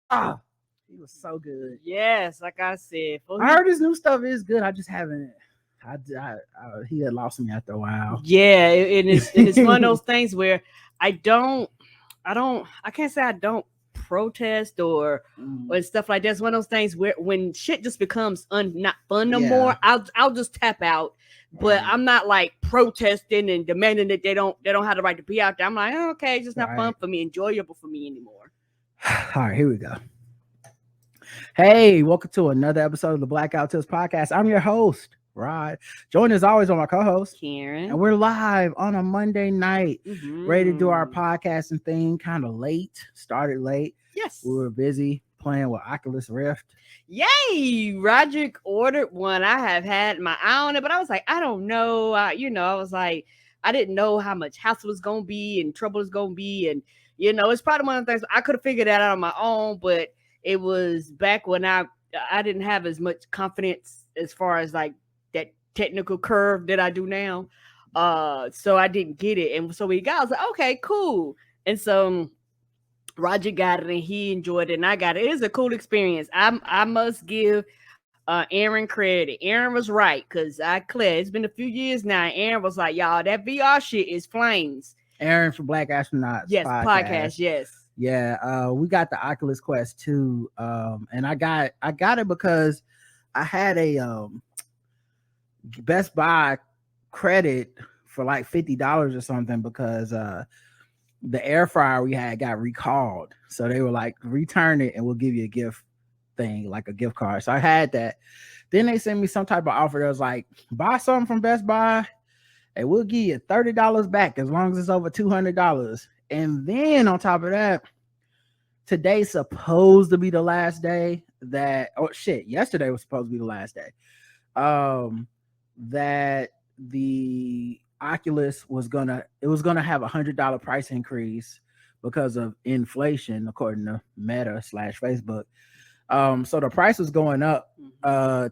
Ah, he was so good. Yes, like I said, I heard his new stuff is good. I just haven't. He had lost me after a while. Yeah, and it's one of those things where I don't, I can't say I don't protest or stuff like that. It's one of those things where when shit just becomes not fun no more, I'll just tap out. But I'm not like protesting and demanding that they don't have the right to be out there. I'm like, oh, okay, it's just not fun for me, enjoyable for me anymore. All right, here we go. Hey, welcome to another episode of the Blackout Tips podcast. I'm your host, Rod. Joined as always on my co-host, Karen. And we're live on a Monday night, ready to do our podcasting thing, kind of late. Started late. Yes. We were busy playing with Oculus Rift. Yay! Roderick ordered one. I have had my eye on it, but I was like, I don't know. I was like, I didn't know how much hassle was going to be and trouble was going to be. And, it's probably one of the things I could have figured that out on my own, but it was back when I didn't have as much confidence as far as like that technical curve that I do now. So I didn't get it. And so we got, I was like, okay, cool. And so Roger got it and he enjoyed it and I got it. It was a cool experience. I must give Aaron credit. Aaron was right because it's been a few years now. Aaron was like, y'all, that VR shit is flames. Aaron from Black Astronauts. Yes, podcast. Yes. Yeah, we got the Oculus Quest 2, and I got it because I had a Best Buy credit for like $50 or something because the air fryer we had got recalled, so they were like, return it and we'll give you a gift thing, like a gift card. So I had that. Then they sent me some type of offer that was like, buy something from Best Buy and we'll give you $30 back as long as it's over $200. And then on top of that, today's supposed to be the last day yesterday was supposed to be the last day that the Oculus was gonna have $100 price increase because of inflation, according to Meta /Facebook. So the price was going up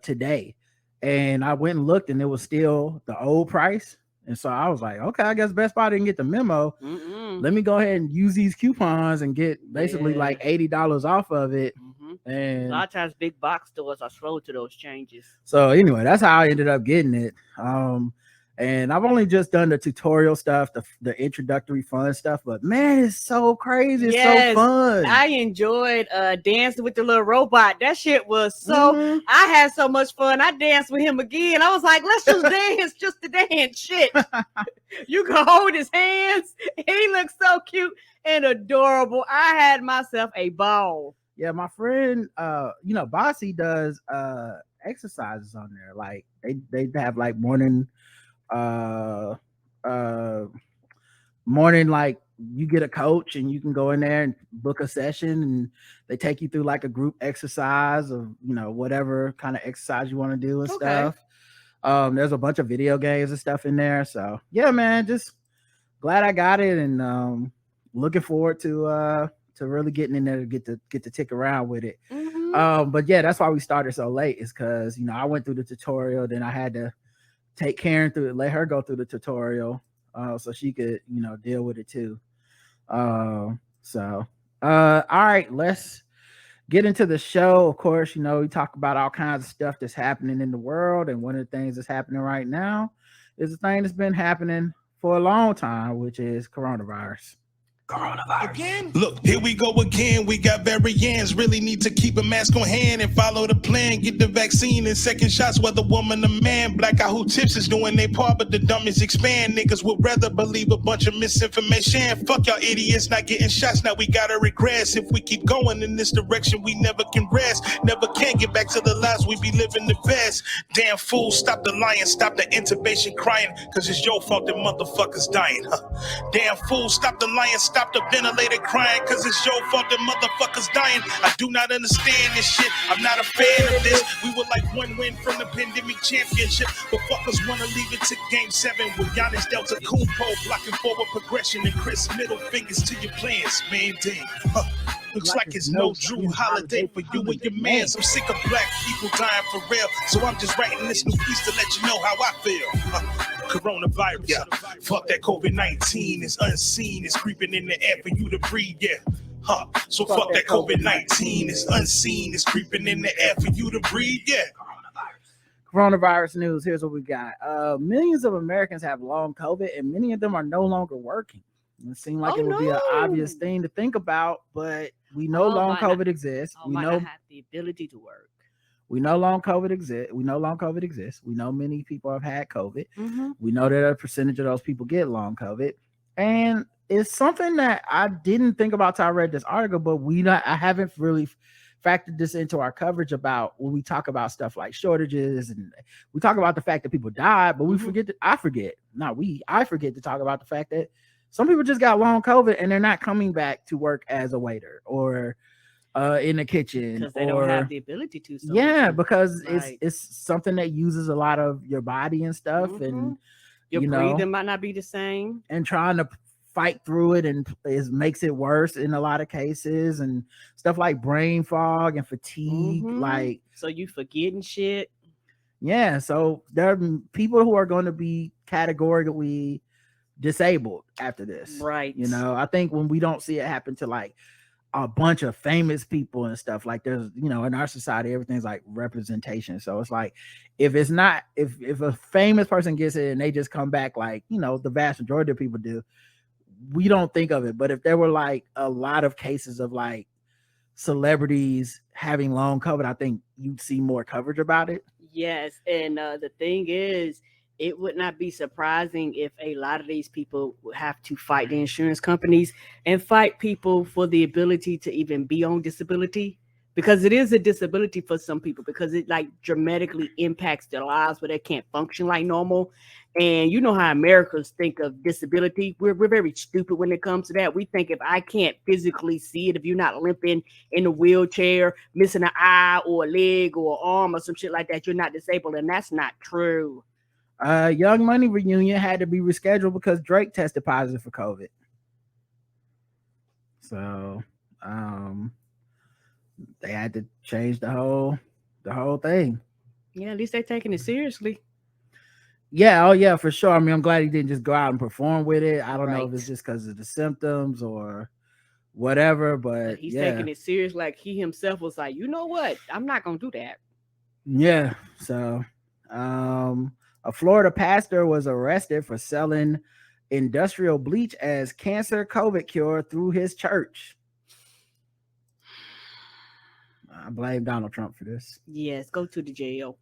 today, and I went and looked, and it was still the old price. And so I was like, okay, I guess Best Buy didn't get the memo. Let me go ahead and use these coupons and get basically like $80 off of it. And a lot of times big box stores are slow to those changes. So anyway, that's how I ended up getting it. And I've only just done the tutorial stuff, the introductory fun stuff, but man, it's so crazy. It's so fun. I enjoyed dancing with the little robot. That shit was so, I had so much fun. I danced with him again. I was like, let's just dance just to dance. Shit. You can hold his hands. He looks so cute and adorable. I had myself a ball. Yeah, my friend, Bossy does exercises on there. Like they have like morning, like you get a coach and you can go in there and book a session and they take you through like a group exercise of whatever kind of exercise you want to do and stuff. There's a bunch of video games and stuff in there. So yeah, man, just glad I got it and looking forward to really getting in there to get to tick around with it. But yeah, that's why we started so late, is because I went through the tutorial, then I had to take Karen through it, let her go through the tutorial so she could deal with it too. All right, let's get into the show. Of course, we talk about all kinds of stuff that's happening in the world, and one of the things that's happening right now is the thing that's been happening for a long time, which is coronavirus. Again? Look, here we go again. We got variants. Really need to keep a mask on hand and follow the plan. Get the vaccine and second shots, whether woman or man. Black out who tips is doing their part, but the dummies expand. Niggas would rather believe a bunch of misinformation. Fuck y'all idiots not getting shots. Now we gotta regress. If we keep going in this direction, we never can rest. Never can get back to the lives we be living the best. Damn fool, stop the lying, stop the intubation crying, cause it's your fault that motherfuckers dying. Damn fool, stop the lying, stop the ventilator crying, cause it's your fault that motherfuckers dying. I do not understand this shit. I'm not a fan of this. We were like one win from the pandemic championship, but fuckers wanna leave it to game 7 with Giannis Delta Kumpo blocking forward progression and Chris middle fingers to your plans, man. Damn. Looks like it's no Drew holiday for you and your mans. I'm sick of black people dying for real, so I'm just writing this new piece to let you know how I feel. Coronavirus, yeah. Fuck that COVID-19. It's unseen. It's creeping in the air for you to breathe, yeah. So fuck that COVID-19. It's unseen. It's creeping in the air for you to breathe. Yeah. Coronavirus news. Here's what we got. Millions of Americans have long COVID, and many of them are no longer working. It seemed like it would be an obvious thing to think about, but we know long COVID exists. We know have the ability to work. We know long COVID exists. We know long COVID exists. We know many people have had COVID. Mm-hmm. We know that a percentage of those people get long COVID, and it's something that I didn't think about till I read this article. But I haven't really factored this into our coverage about when we talk about stuff like shortages, and we talk about the fact that people died, but we forget. I forget to talk about the fact that some people just got long COVID and they're not coming back to work as a waiter or in the kitchen because they don't have the ability to. Because it's something that uses a lot of your body and stuff, and your breathing might not be the same, and trying to fight through it and makes it worse in a lot of cases, and stuff like brain fog and fatigue, like so you forgetting shit. Yeah, so there are people who are going to be categorically disabled after this, right? I think when we don't see it happen to like a bunch of famous people and stuff, like there's in our society everything's like representation, so it's like if a famous person gets it and they just come back like the vast majority of people do, we don't think of it. But if there were like a lot of cases of like celebrities having long COVID, I think you'd see more coverage about it. Yes, and the thing is, it would not be surprising if a lot of these people would have to fight the insurance companies and fight people for the ability to even be on disability, because it is a disability for some people, because it like dramatically impacts their lives where they can't function like normal. And you know how Americans think of disability. We're very stupid when it comes to that. We think if I can't physically see it, if you're not limping in a wheelchair, missing an eye or a leg or an arm or some shit like that, you're not disabled. And that's not true. Young Money reunion had to be rescheduled because Drake tested positive for COVID. So they had to change the whole thing. Yeah, at least they're taking it seriously. Yeah, for sure. I mean, I'm glad he didn't just go out and perform with it. I don't know if it's just because of the symptoms or whatever, but he's taking it serious. Like he himself was like, you know what? I'm not gonna do that. Yeah. So a Florida pastor was arrested for selling industrial bleach as cancer COVID cure through his church. I blame Donald Trump for this. Yes, go to the jail.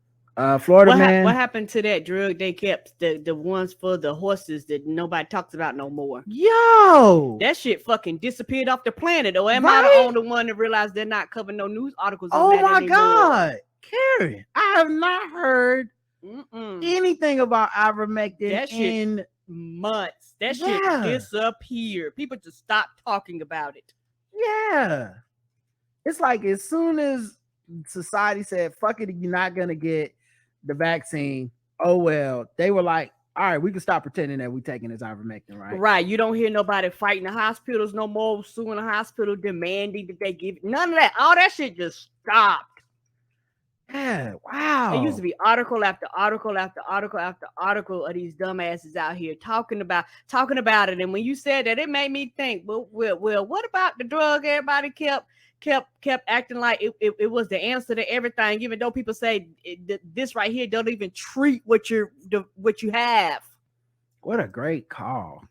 Florida man. What happened to that drug they kept, the ones for the horses that nobody talks about no more? Yo, that shit fucking disappeared off the planet. Or am I the only one that realized they're not covering no news articles on that anymore? God, Karen, I have not heard anything about ivermectin in months. That shit disappeared. People just stopped talking about it. Yeah, it's like as soon as society said, fuck it, you're not gonna get the vaccine, oh well, they were like, all right, we can stop pretending that we're taking this ivermectin, right? You don't hear nobody fighting the hospitals no more, suing the hospital, demanding that they give none of that. All that shit just stopped. Yeah, wow. It used to be article after article after article after article of these dumbasses out here talking about it. And when you said that, it made me think, well, what about the drug everybody kept acting like it was the answer to everything, even though people say this right here don't even treat what you have. What a great call.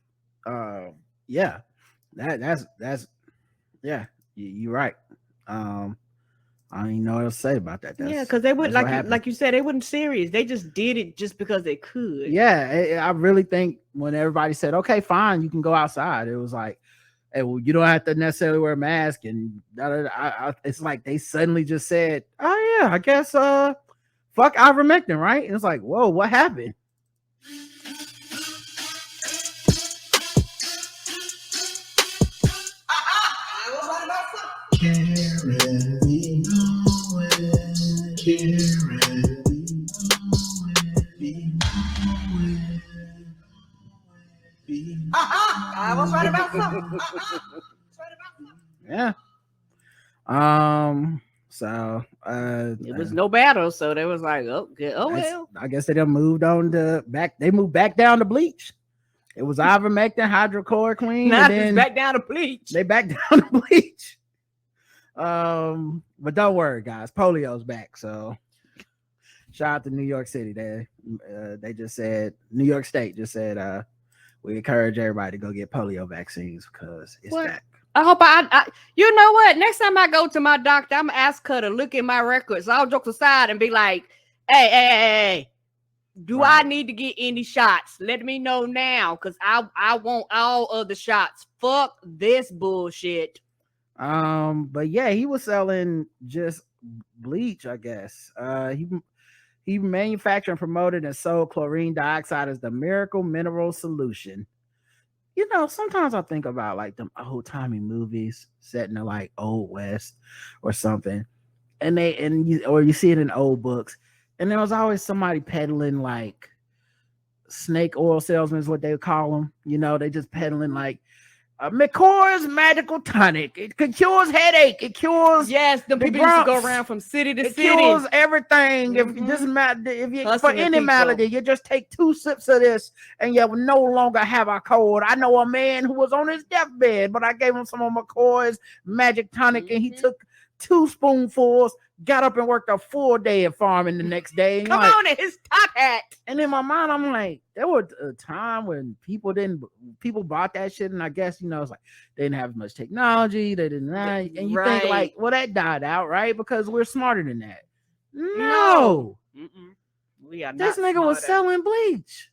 Yeah, that's yeah, you're right. I don't even know what else to say about that. Because they would like you said, they weren't serious. They just did it just because they could. Yeah, I really think when everybody said, okay, fine, you can go outside, it was like, hey, well, you don't have to necessarily wear a mask, and it's like they suddenly just said, oh yeah, I guess fuck ivermectin, right? And it's like, whoa, what happened? I was right about something. Yeah. So it was no battle, so they was like, well. I guess they done moved on to back. They moved back down to bleach. It was ivermectin, hydrochloroquine, Now and it's then back down to bleach. they back down to bleach. But don't worry, guys. Polio's back. So shout out to New York City. They just said, New York State just said, we encourage everybody to go get polio vaccines because it's back. I hope I you know what? Next time I go to my doctor, I'm gonna ask her to look at my records, all jokes aside, and be like, hey, do I need to get any shots? Let me know now, because I want all of the shots. Fuck this bullshit. But yeah, he was selling just bleach, I guess. He manufactured and promoted and sold chlorine dioxide as the miracle mineral solution. You know, sometimes I think about like them old timey movies set in the like old West or something, or you see it in old books, and there was always somebody peddling like snake oil salesmen is what they would call them. You know, they just peddling like McCoy's magical tonic. It cures headache. It cures. Yes, the people used to go around from city to city. It cures everything. If it doesn't matter, if you for any malady, you just take 2 sips of this, and you will no longer have a cold. I know a man who was on his deathbed, but I gave him some of McCoy's magic tonic, and he took 2 spoonfuls. Got up and worked a full day at farming the next day. Come on, his top hat. And in my mind, I'm like, there was a time when people bought that shit, and I guess, you know, it's like they didn't have as much technology, they didn't, and you think like, well, that died out, right? Because we're smarter than that. No. We are. This nigga was selling bleach,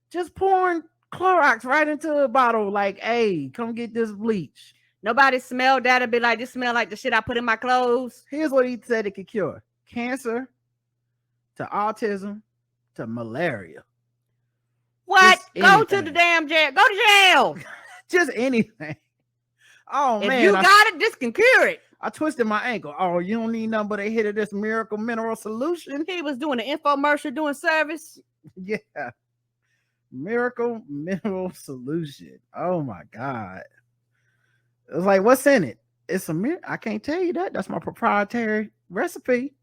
just pouring Clorox right into a bottle, like, hey, come get this bleach. Nobody smelled that and be like, this smell like the shit I put in my clothes. Here's what he said it could cure: cancer, to autism, to malaria. What? Go to the damn jail. Go to jail. Just anything. Oh, man. If you got it, this can cure it. I twisted my ankle. Oh, you don't need nothing but a hit of this miracle mineral solution. He was doing an infomercial doing service. Yeah. Miracle mineral solution. Oh, my God. It was like, what's in it? It's a I can't tell you that. That's my proprietary recipe.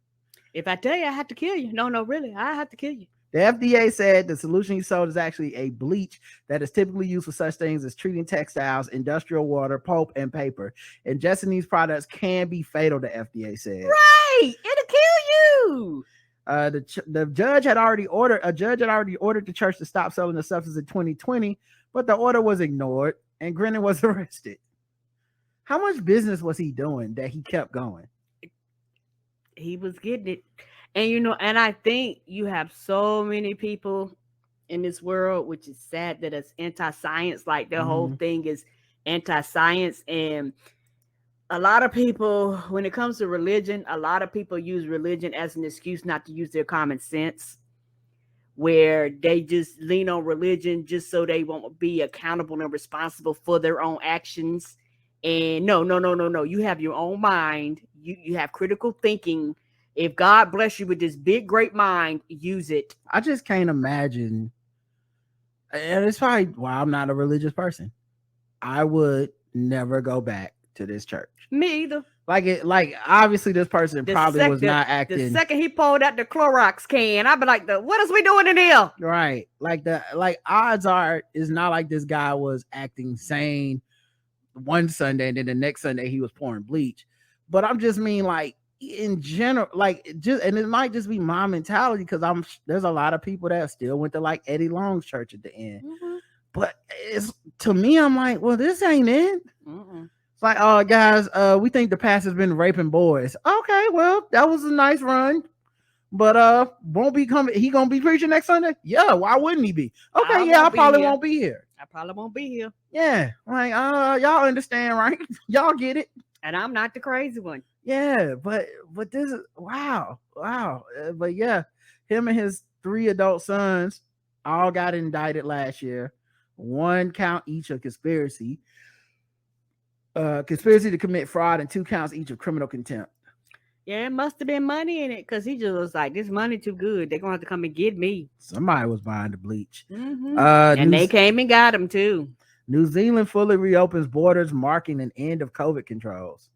If I tell you, I have to kill you. No, really. I have to kill you. The FDA said the solution he sold is actually a bleach that is typically used for such things as treating textiles, industrial water, pulp, and paper. Ingesting these products can be fatal, the FDA said. Right. It'll kill you. The judge had already ordered the church to stop selling the substance in 2020, but the order was ignored and Grinning was arrested. How much business was he doing that he kept going? He was getting it. And, you know, and I think you have so many people in this world, which is sad that it's anti-science. Like the whole thing is anti-science. And a lot of people, when it comes to religion, a lot of people use religion as an excuse not to use their common sense, where they just lean on religion just so they won't be accountable and responsible for their own actions. And no. You have your own mind. You have critical thinking. If God bless you with this big, great mind, use it. I just can't imagine. And it's probably why I'm not a religious person. I would never go back to this church. Me either. Like obviously this person probably was not acting. The second he pulled out the Clorox can, I'd be like, what is we doing in here? Right. Like odds are it's not like this guy was acting sane one Sunday and then the next Sunday he was pouring bleach. But I'm just mean like in general, like just, and it might just be my mentality because there's a lot of people that still went to like Eddie Long's church at the end. But it's to me, I'm like, well, this ain't it. It's like, oh guys, we think the pastor's been raping boys. Okay, well, that was a nice run. But won't be coming. He gonna be preaching next Sunday? Yeah, why wouldn't he be? Okay, I probably won't be here. I probably won't be here. Yeah, like y'all understand, right? Y'all get it. And I'm not the crazy one. Yeah, but this is wow. But yeah, him and his 3 adult sons all got indicted last year. 1 count each of conspiracy to commit fraud, and 2 counts each of criminal contempt. Yeah, it must have been money in it because he just was like, this money too good. They're gonna have to come and get me. Somebody was buying the bleach. And they came and got him too. New Zealand fully reopens borders, marking an end of COVID controls.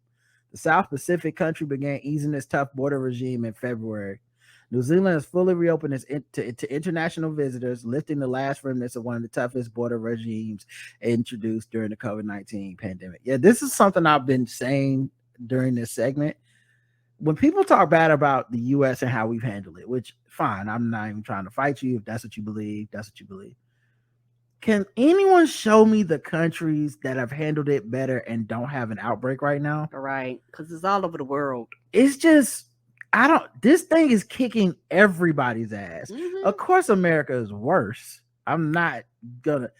The South Pacific country began easing its tough border regime in February. New Zealand has fully reopened to international visitors, lifting the last remnants of one of the toughest border regimes introduced during the COVID-19 pandemic. Yeah, this is something I've been saying during this segment. When people talk bad about the U.S. and how we've handled it, which fine, I'm not even trying to fight you. If that's what you believe, that's what you believe. Can anyone show me the countries that have handled it better and don't have an outbreak right now? Right, because it's all over the world. It's just, this thing is kicking everybody's ass. Mhm. Of course, America is worse. I'm not gonna,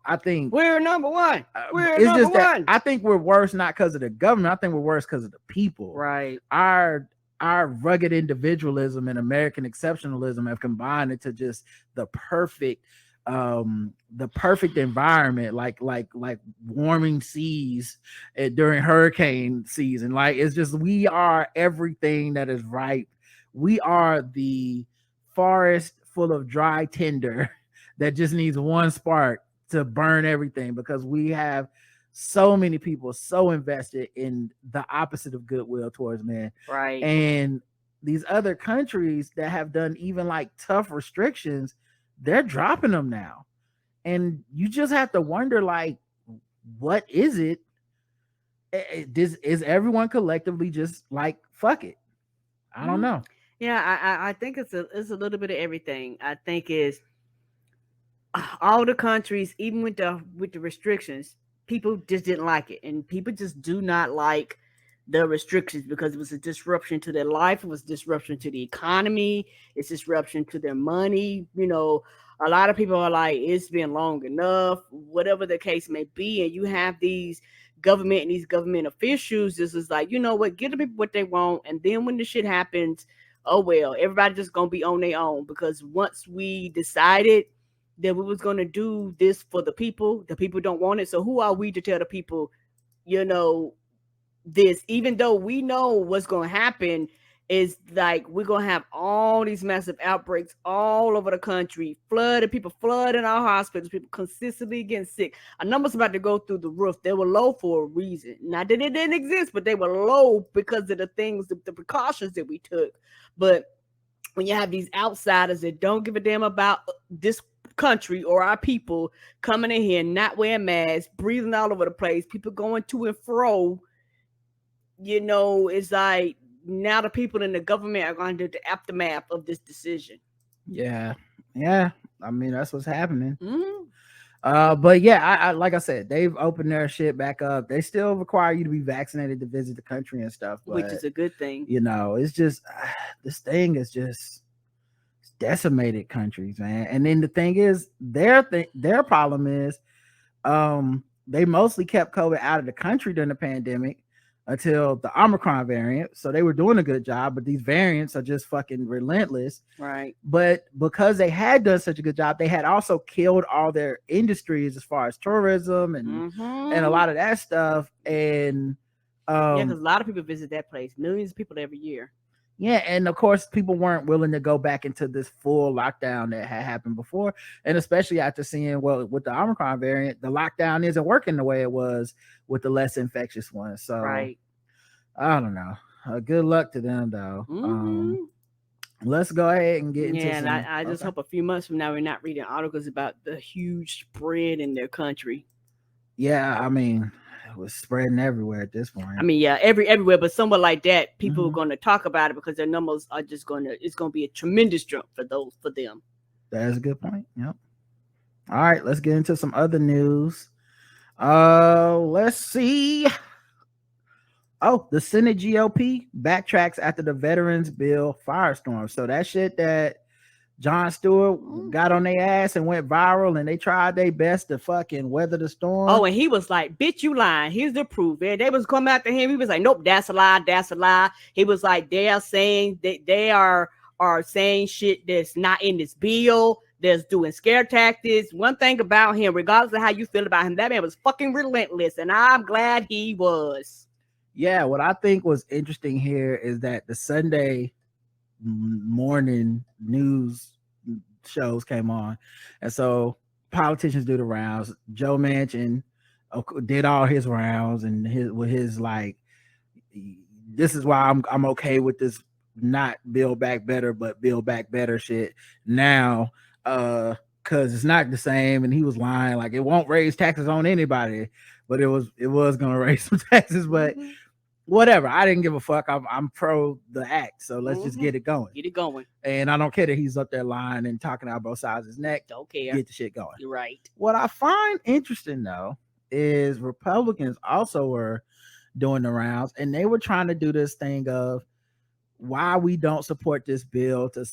I think we're number one. It's just that I think we're worse not because of the government. I think we're worse because of the people. Right. Our rugged individualism and American exceptionalism have combined into just the perfect environment, like warming seas during hurricane season. Like, it's just, we are everything that is ripe. We are the forest full of dry tinder that just needs one spark to burn everything, because we have so many people so invested in the opposite of goodwill towards men. Right. And these other countries that have done even like tough restrictions, they're dropping them now. And you just have to wonder, like, what is it? Is everyone collectively just like, fuck it? I don't know. Yeah, I think it's a little bit of everything. I think it's all the countries, even with the restrictions, people just didn't like it, and people just do not like the restrictions because it was a disruption to their life. It was disruption to the economy. It's disruption to their money. A lot of people are like, it's been long enough, whatever the case may be. And you have these government and these government officials. This is like, you know what, give the people what they want. And then when the shit happens, oh, well, everybody just going to be on their own, because once we decided that we was going to do this for the people don't want it. So who are we to tell the people, this, even though we know what's going to happen is like, we're going to have all these massive outbreaks all over the country, people flooding our hospitals, people consistently getting sick. Our numbers about to go through the roof. They were low for a reason. Not that it didn't exist, but they were low because of the things, the precautions that we took. But when you have these outsiders that don't give a damn about this country or our people coming in here, not wearing masks, breathing all over the place, people going to and fro, it's like, now the people in the government are going to do the aftermath of this decision. Yeah. I mean, that's what's happening. Mm-hmm. But yeah, I like I said, they've opened their shit back up. They still require you to be vaccinated to visit the country and stuff, but, which is a good thing. It's just this thing is just decimated countries, man. And then the thing is, their problem is, they mostly kept COVID out of the country during the pandemic until the Omicron variant. So they were doing a good job, but these variants are just fucking relentless. Right. But because they had done such a good job, they had also killed all their industries as far as tourism and a lot of that stuff. And because a lot of people visit that place, millions of people every year. Yeah, and of course, people weren't willing to go back into this full lockdown that had happened before, and especially after seeing, well, with the Omicron variant, the lockdown isn't working the way it was with the less infectious one. So, right, I don't know. Good luck to them, though. Let's go ahead and get into. Yeah, and I just hope a few months from now we're not reading articles about the huge spread in their country. Yeah, I mean, it was spreading everywhere at this point. I mean, yeah, everywhere, but somewhere like that, people are going to talk about it because their numbers are just it's going to be a tremendous jump for them. That's a good point. Yep. All right, let's get into some other news. Let's see. Oh, the Senate GOP backtracks after the veterans bill firestorm. So that shit that Jon Stewart got on their ass and went viral, and they tried their best to fucking weather the storm. Oh, and he was like, bitch, you lying. Here's the proof. And they was coming after him. He was like, nope, that's a lie. That's a lie. He was like, they are saying that they are saying shit that's not in this bill. There's doing scare tactics. One thing about him, regardless of how you feel about him, that man was fucking relentless. And I'm glad he was. Yeah, what I think was interesting here is that the Sunday morning news shows came on, and so politicians do the rounds. Joe Manchin did all his rounds, and his like, this is why I'm okay with this not build back better, but build back better shit now. Because it's not the same, and he was lying. Like, it won't raise taxes on anybody, but it was gonna raise some taxes. But whatever, I didn't give a fuck. I'm pro the act, so let's just get it going. Get it going. And I don't care that he's up there lying and talking out both sides of his neck. Don't care. Get the shit going. You're right. What I find interesting though is Republicans also were doing the rounds, and they were trying to do this thing of why we don't support this bill to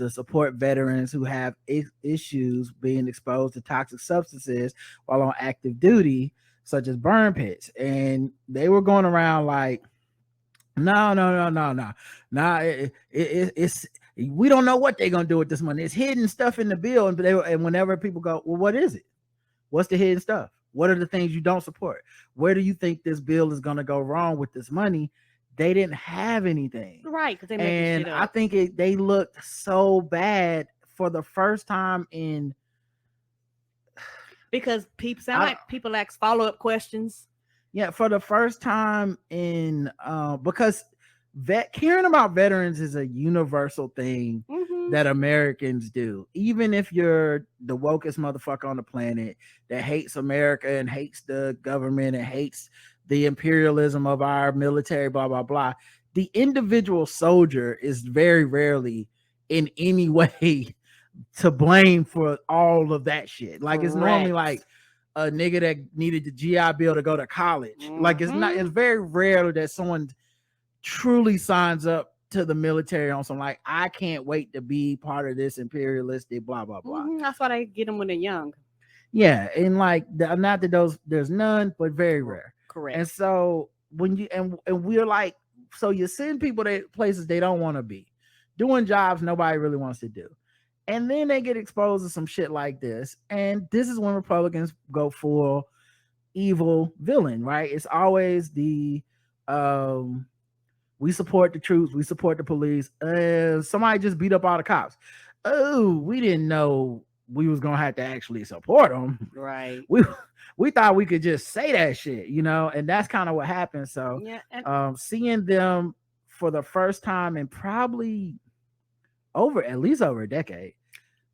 support veterans who have issues being exposed to toxic substances while on active duty, such as burn pits. And they were going around like, no. It's we don't know what they're gonna do with this money. It's hidden stuff in the bill. And whenever people go, well, what is it? What's the hidden stuff? What are the things you don't support? Where do you think this bill is gonna go wrong with this money? They didn't have anything, right? Because they and I think they looked so bad for the first time in. Because people people ask follow-up questions. Yeah, for the first time in because caring about veterans is a universal thing that Americans do. Even if you're the wokest motherfucker on the planet that hates America and hates the government and hates the imperialism of our military, blah, blah, blah. The individual soldier is very rarely in any way to blame for all of that shit. Like, it's normally like a nigga that needed the GI Bill to go to college. Like, it's very rare that someone truly signs up to the military on some like, I can't wait to be part of this imperialistic blah, blah, blah. That's why they get them when they're young. Yeah. And like, not that there's none, but very rare. Correct. And so when you and we're like, so you send people to places they don't want to be, doing jobs nobody really wants to do, and then they get exposed to some shit like this. And this is when Republicans go full evil villain, right? It's always the we support the troops, we support the police. Somebody just beat up all the cops. Oh, we didn't know we was gonna have to actually support them. Right. We thought we could just say that shit, and that's kind of what happened. So seeing them for the first time in probably at least over a decade,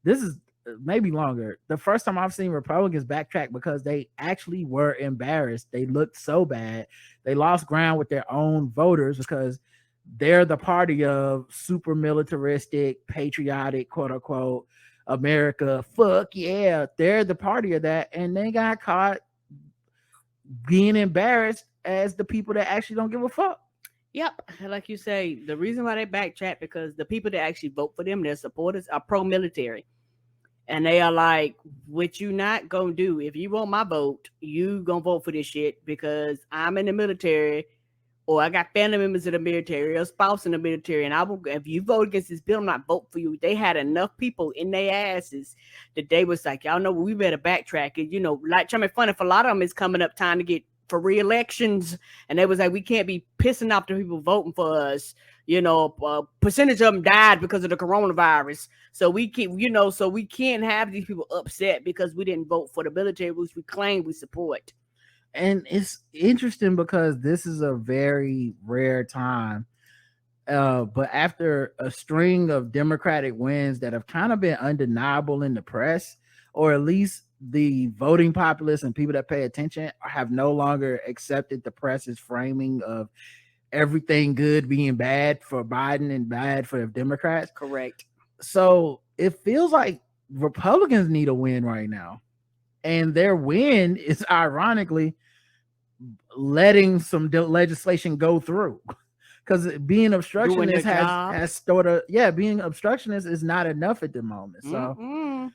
this is maybe longer, the first time I've seen Republicans backtrack because they actually were embarrassed. They looked so bad. They lost ground with their own voters because they're the party of super militaristic, patriotic, quote unquote, America, fuck yeah, they're the party of that, and they got caught being embarrassed as the people that actually don't give a fuck. Yep, like you say, the reason why they backtrack because the people that actually vote for them, their supporters, are pro-military, and they are like, what you not gonna do if you want my vote? You gonna vote for this shit because I'm in the military, or I got family members in the military, or a spouse in the military, and if you vote against this bill, I'm not vote for you. They had enough people in their asses that they was like, y'all know we better backtrack it. Like trying to be funny, for a lot of them, it's coming up time to get for re-elections, and they was like, we can't be pissing off the people voting for us. Percentage of them died because of the coronavirus, so we keep, so we can't have these people upset because we didn't vote for the military, which we claim we support. And it's interesting because this is a very rare time. But after a string of Democratic wins that have kind of been undeniable in the press, or at least the voting populace and people that pay attention have no longer accepted the press's framing of everything good being bad for Biden and bad for the Democrats. Correct. So it feels like Republicans need a win right now. And their win is ironically letting some legislation go through, because being obstructionist has sort of, being obstructionist is not enough at the moment. So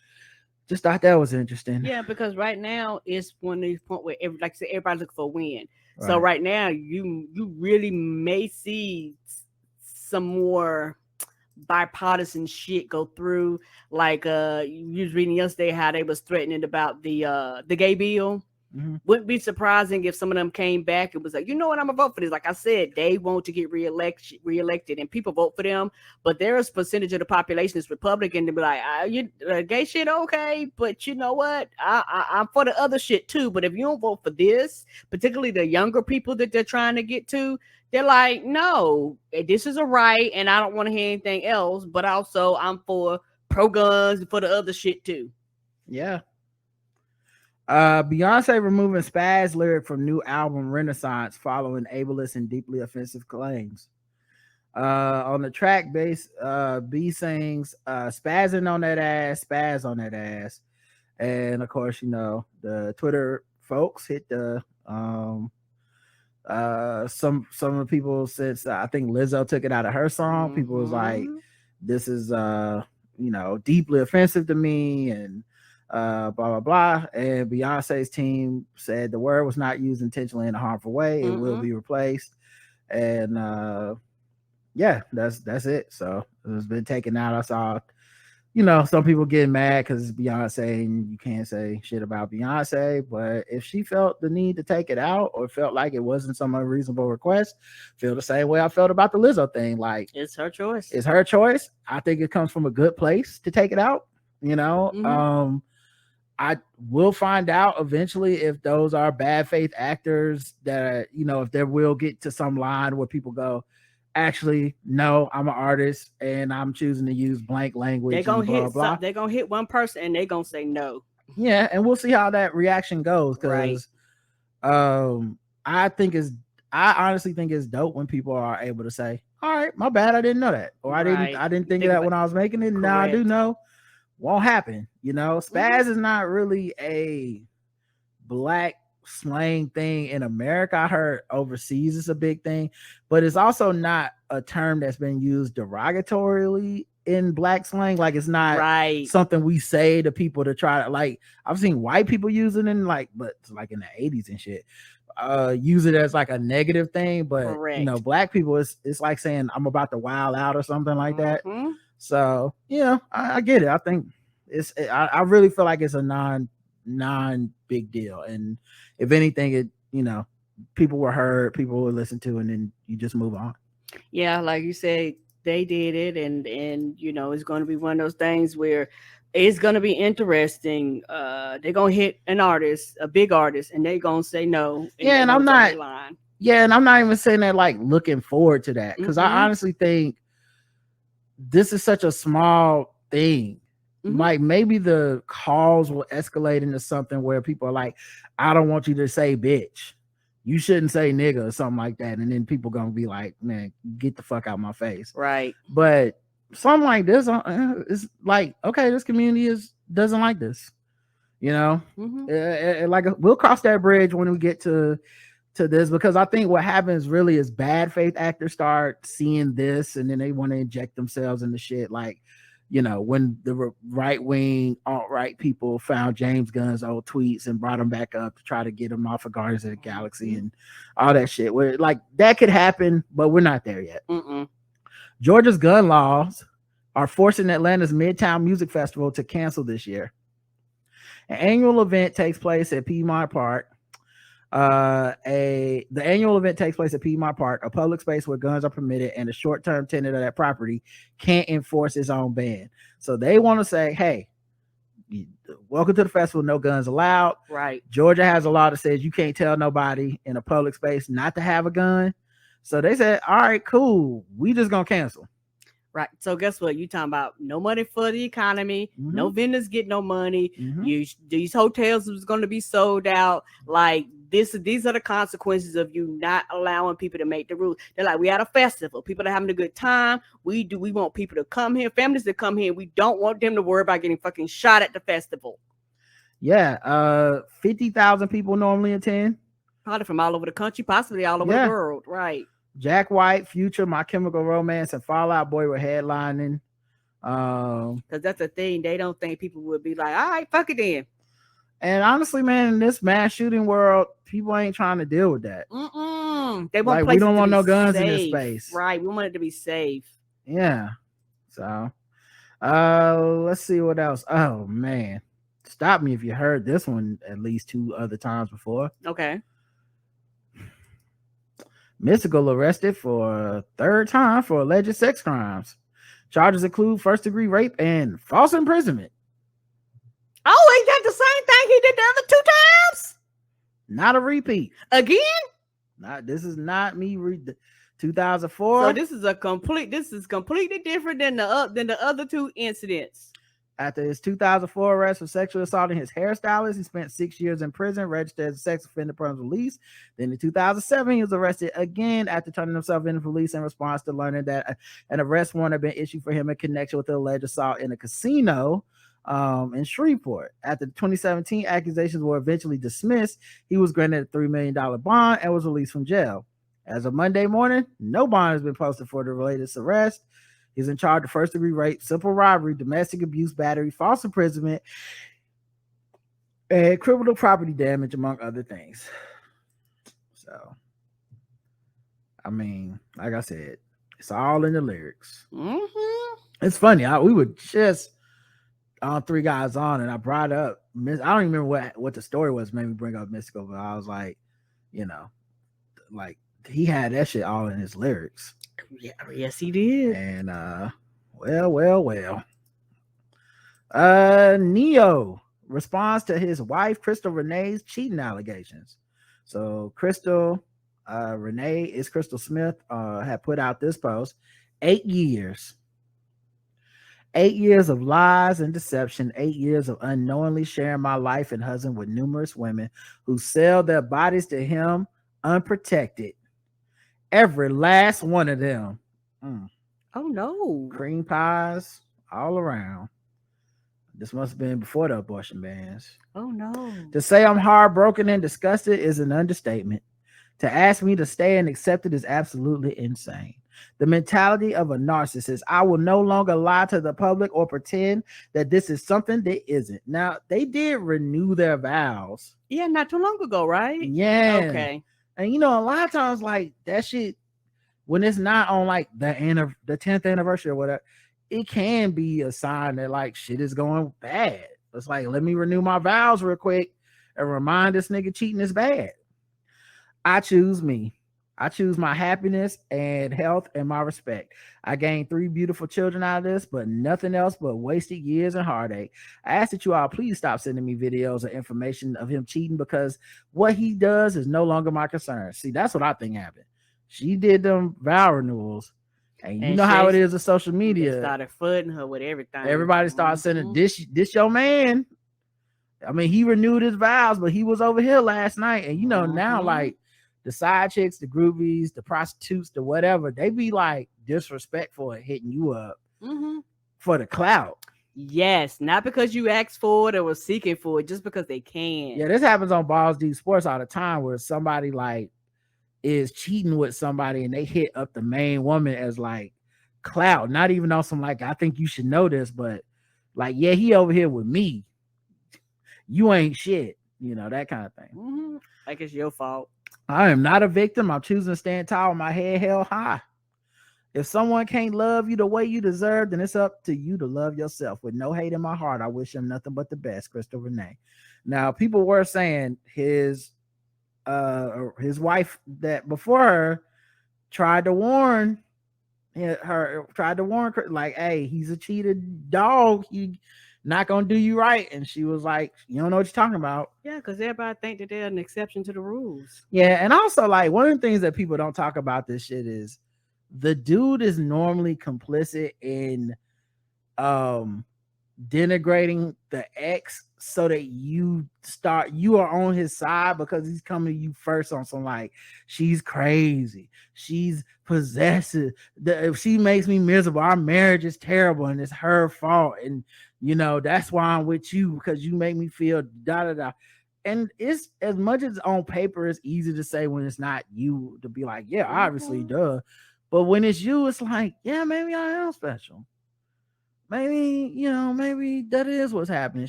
just thought that was interesting. Yeah, because right now it's one of these points where, like I said, everybody's looking for a win. Right. So right now you really may see some more bipartisan shit go through. Like you was reading yesterday how they was threatening about the gay bill. Wouldn't be surprising if some of them came back and was like, you know what, I'm gonna vote for this. Like I said, they want to get reelected, and people vote for them. But there's a percentage of the population that's Republican to be like, gay shit, okay, but you know what, I'm for the other shit too. But if you don't vote for this, particularly the younger people that they're trying to get to, they're like, no, this is a right, and I don't want to hear anything else. But also, I'm for pro guns and for the other shit too. Yeah. Beyonce removing Spaz lyric from new album Renaissance following ableist and deeply offensive claims. On the track base, B sings spazzing on that ass, spaz on that ass. And of course, you know, the Twitter folks hit the some of the people, since I think Lizzo took it out of her song, people was like, this is you know, deeply offensive to me, and blah blah blah. And Beyonce's team said the word was not used intentionally in a harmful way. It will be replaced. And yeah, that's it. So it's been taken out. I saw, you know, some people getting mad because it's Beyonce and you can't say shit about Beyonce. But if she felt the need to take it out, or felt like it wasn't some unreasonable request, feel the same way I felt about the Lizzo thing. Like, it's her choice. It's her choice. I think it comes from a good place to take it out. You know, I will find out eventually if those are bad faith actors that, you know, if there will get to some line where people go, actually, no, I'm an artist and I'm choosing to use blank language. They're gonna they're gonna hit one person and they're gonna say no. Yeah, and we'll see how that reaction goes. Because I honestly think it's dope when people are able to say, all right, my bad, I didn't know that. Or I didn't think of that when I was making it. Now I do know. Won't happen, you know. Spaz is not really a black slang thing in America. I heard overseas it's a big thing, but it's also not a term that's been used derogatorily in black slang. Like, it's not something we say to people to try to, like, I've seen white people use it in like in the 80s and shit, use it as like a negative thing. But you know, black people, it's like saying I'm about to wild out or something like that. So yeah, I get it. I think I really feel like it's a non big deal, and if anything, it, you know, people were heard, people were listened to, and then you just move on. Yeah, like you said, they did it, and you know, it's going to be one of those things where it's going to be interesting. They're going to hit an artist, a big artist, and they're going to say no. Yeah, and I'm not. Yeah, and I'm not even saying that like looking forward to that, because I honestly think this is such a small thing. Like, maybe the calls will escalate into something where people are like, I don't want you to say bitch, you shouldn't say nigga or something like that, and then people gonna be like, man, get the fuck out my face. Right. But something like this is like, okay, this community doesn't like this, you know. Like, we'll cross that bridge when we get to this, because I think what happens really is bad faith actors start seeing this and then they want to inject themselves into shit. Like, you know, when the right wing alt-right people found James Gunn's old tweets and brought them back up to try to get him off of Guardians of the Galaxy and all that shit, where like that could happen, but we're not there yet. Georgia's gun laws are forcing Atlanta's Midtown Music Festival to cancel this year. An annual event takes place at Piedmont Park. The annual event takes place at Piedmont Park, a public space where guns are permitted, and the short-term tenant of that property can't enforce its own ban. So they want to say, hey, welcome to the festival, no guns allowed. Right. Georgia has a law that says you can't tell nobody in a public space not to have a gun. So they said, all right, cool, we just gonna cancel. Right. So guess what? You talking about no money for the economy, no vendors get no money. These hotels was going to be sold out. Like, these are the consequences of you not allowing people to make the rules. They're like, we had a festival, people are having a good time. We want people to come here, families to come here. We don't want them to worry about getting fucking shot at the festival. Yeah. 50,000 people normally attend. Probably from all over the country, possibly all over the world. Right. Jack White, Future, My Chemical Romance, and Fall Out Boy were headlining. Because that's the thing. They don't think people would be like, all right, fuck it then. And honestly, man, in this mass shooting world, people ain't trying to deal with that. They want, like, we don't want no guns in this space. Right. We want it to be safe. Yeah. So let's see what else. Oh man. stop me if you heard this one at least 2 other times before. Okay. Mystikal arrested for a 3rd time for alleged sex crimes. Charges include 1st-degree rape and false imprisonment. Oh, ain't that the same thing he did the other 2 times? Not a repeat. Again? This is not me. 2004. So this is completely different than the other 2 incidents. After his 2004 arrest for sexually assaulting his hairstylist, he spent 6 years in prison, registered as a sex offender upon release. Then in 2007, he was arrested again after turning himself in to police in response to learning that an arrest warrant had been issued for him in connection with the alleged assault in a casino in Shreveport. After the 2017 accusations were eventually dismissed, he was granted a $3 million bond and was released from jail. As of Monday morning, no bond has been posted for the latest arrest. He's in charge of 1st-degree rape, simple robbery, domestic abuse, battery, false imprisonment, and criminal property damage, among other things. So, I mean, like I said, it's all in the lyrics. Mm-hmm. It's funny. We were just on 3 Guys On, and I brought up, I don't even remember what the story was, made me bring up Mystikal, but I was like, like, he had that shit all in his lyrics. Yeah, yes, he did. And well. Neo responds to his wife Crystal Renee's cheating allegations. So Crystal Renee is Crystal Smith had put out this post. 8 years. 8 years of lies and deception, 8 years of unknowingly sharing my life and husband with numerous women who sell their bodies to him unprotected. Every last one of them. Oh no. Cream pies all around. This must have been before the abortion bans. Oh no. To say I'm heartbroken and disgusted is an understatement. To ask me to stay and accept it is absolutely insane. The mentality of a narcissist. I will no longer lie to the public or pretend that this is something that isn't. Now, they did renew their vows. Yeah, not too long ago, right? Yeah. Okay. And a lot of times, like, that shit, when it's not on like the 10th anniversary or whatever, it can be a sign that like shit is going bad. It's like, let me renew my vows real quick and remind this nigga cheating is bad. I choose me. I choose my happiness and health and my respect. I gained 3 beautiful children out of this, but nothing else but wasted years and heartache. I ask that you all please stop sending me videos or information of him cheating, because what he does is no longer my concern. See, that's what I think happened. She did them vow renewals, and you know how it is with social media. Started flooding her with everything. Everybody started sending this your man. I mean, he renewed his vows, but he was over here last night, and now like the side chicks, the groupies, the prostitutes, the whatever, they be like disrespectful and hitting you up for the clout. Yes, not because you asked for it or was seeking for it, just because they can. Yeah, this happens on Balls Deep Sports all the time, where somebody like is cheating with somebody and they hit up the main woman as like clout, not even on some like, I think you should know this, but like, yeah, he over here with me. You ain't shit, that kind of thing. Like it's your fault. I am not a victim. I'm choosing to stand tall with my head held high. If someone can't love you the way you deserve, then it's up to you to love yourself. With no hate in my heart, I wish him nothing but the best. Crystal Renee. Now, people were saying his wife that before her tried to warn her, like, hey, he's a cheated dog. He not gonna do you right. And she was like, you don't know what you're talking about. Yeah, because everybody think that they're an exception to the rules. Yeah, and also like one of the things that people don't talk about this shit is the dude is normally complicit in denigrating the ex so that you are on his side, because he's coming to you first on some like, she's crazy, she's possessive, if she makes me miserable, our marriage is terrible and it's her fault, and that's why I'm with you, because you make me feel da da da. And it's, as much as on paper it's easy to say when it's not you, to be like, yeah, obviously, duh. But when it's you, it's like, yeah, maybe I am special. Maybe, maybe that is what's happening.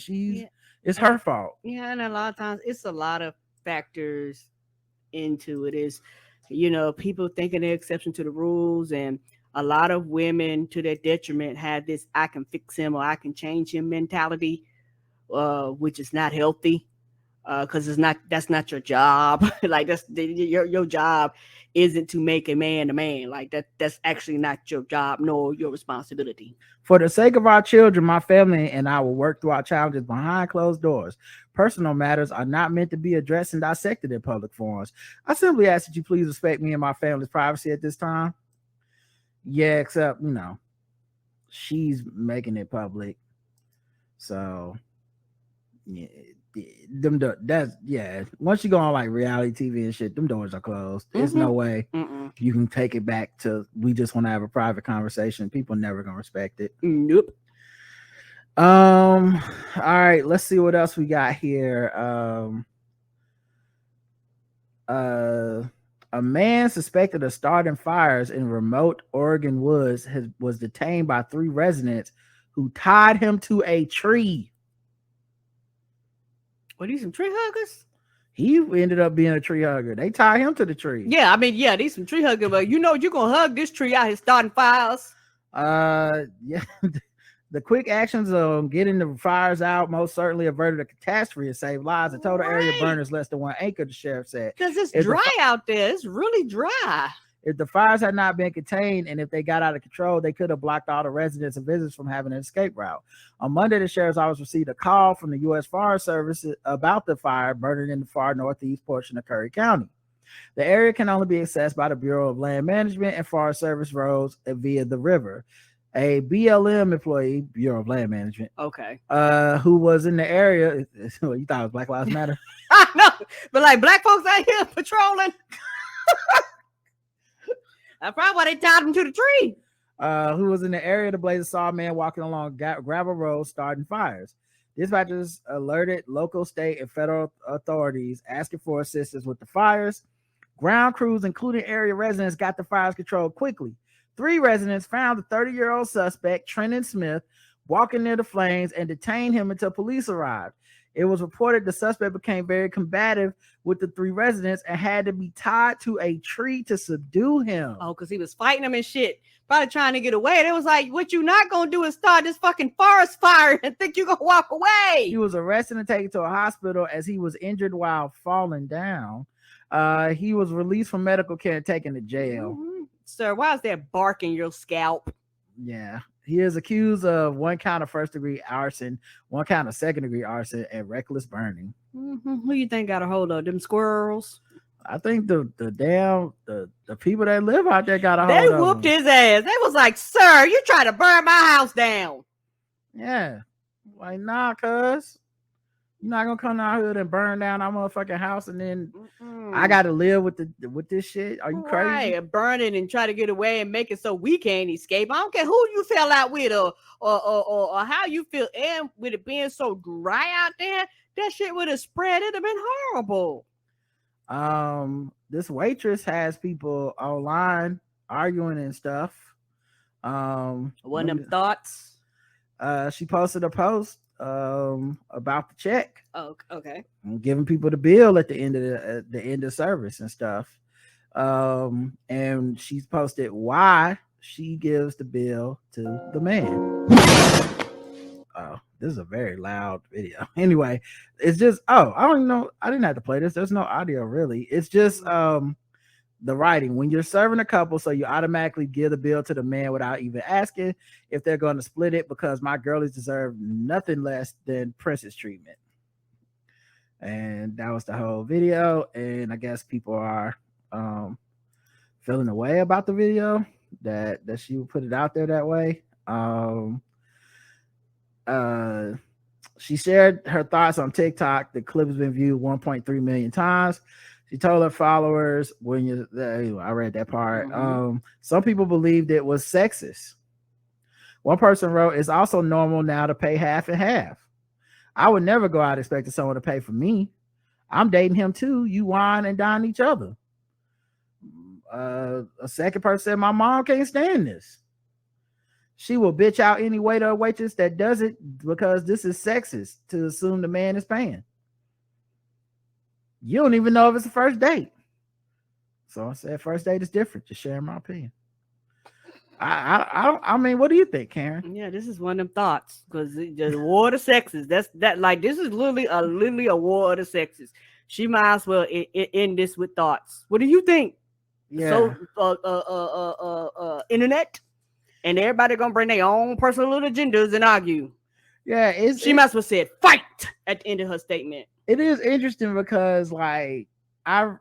It's her fault. Yeah, and a lot of times it's a lot of factors into it. Is, people thinking they're exception to the rules, and a lot of women, to their detriment, have this I can fix him or I can change him mentality. which is not healthy. Because that's not your job. Like your job isn't to make a man. Like that's actually not your job nor your responsibility. For the sake of our children, my family and I will work through our challenges behind closed doors. Personal matters are not meant to be addressed and dissected in public forums. I simply ask that you please respect me and my family's privacy at this time. Yeah, except, she's making it public. So, yeah. Once you go on like reality TV and shit, them doors are closed. There's no way you can take it back to we just want to have a private conversation. People never gonna respect it. Nope. All right, let's see what else we got here. A man suspected of starting fires in remote Oregon woods was detained by 3 residents who tied him to a tree. Were these some tree huggers? He ended up being a tree hugger. They tied him to the tree. Yeah, I mean, yeah, these some tree huggers, but you're gonna hug this tree out here starting fires. Yeah. The quick actions of getting the fires out most certainly averted a catastrophe and saved lives. The total area burned is less than 1 acre, the sheriff said. Because it's dry out there. It's really dry. If the fires had not been contained and if they got out of control, they could have blocked all the residents and visitors from having an escape route. On Monday, the sheriff's office received a call from the U.S. Forest Service about the fire burning in the far northeast portion of Curry County. The area can only be accessed by the Bureau of Land Management and Forest Service roads via the river. A BLM employee, Bureau of Land Management, who was in the area. You thought it was Black Lives Matter? I know, but like black folks out here patrolling. That's probably why they tied him to the tree. Who was in the area, the blaze saw a man walking along gravel roads starting fires. Dispatchers alerted local, state, and federal authorities asking for assistance with the fires. Ground crews, including area residents, got the fires controlled quickly. 3 residents found the 30-year-old suspect, Trenton Smith, walking near the flames and detained him until police arrived. It was reported the suspect became very combative with the 3 residents and had to be tied to a tree to subdue him. Oh, because he was fighting them and shit, probably trying to get away. And it was like, what you not gonna do is start this fucking forest fire and think you gonna walk away. He was arrested and taken to a hospital as he was injured while falling down. He was released from medical care and taken to jail. Sir, why is there bark in your scalp? Yeah. He is accused of 1 count of first-degree arson, 1 count of second-degree arson, and reckless burning. Who you think got a hold of them squirrels? I think the people that live out there got a hold of him. They whooped his ass. They was like, "Sir, you trying to burn my house down?" Yeah, like nah, cuz you're not gonna come out here and burn down our motherfucking house, and then I got to live with this shit. Are you crazy? Right, burn it and try to get away and make it so we can't escape. I don't care who you fell out with or how you feel. And with it being so dry out there, that shit would have spread. It'd have been horrible. This waitress has people online arguing and stuff. One of them thoughts. She posted a post about the check. Oh, okay. And giving people the bill at the end of the end of service and stuff. And she's posted why she gives the bill to the man. Oh, this is a very loud video. Anyway, it's just I don't even know. I didn't have to play this. There's no audio really. It's just the writing when you're serving a couple, so you automatically give the bill to the man without even asking if they're going to split it, because my girlies deserve nothing less than princess treatment. And that was the whole video. And I guess people are feeling away about the video that she would put it out there that way. She shared her thoughts on TikTok. The clip has been viewed 1.3 million times. She told her followers, I read that part. Some people believed it was sexist. One person wrote, "It's also normal now to pay half and half. I would never go out expecting someone to pay for me. I'm dating him too. You wine and dine each other." A second person said, "My mom can't stand this. She will bitch out any waiter or waitress that does it because this is sexist to assume the man is paying. You don't even know if it's a first date." So I said, first date is different. Just sharing my opinion. I mean, what do you think, Karen? Yeah, this is one of them thoughts because the war of the sexes. That like this is literally a war of the sexes. She might as well end this with thoughts. What do you think? Yeah. So internet and everybody gonna bring their own personal agendas and argue. Yeah, she might as well said fight at the end of her statement. It is interesting because like I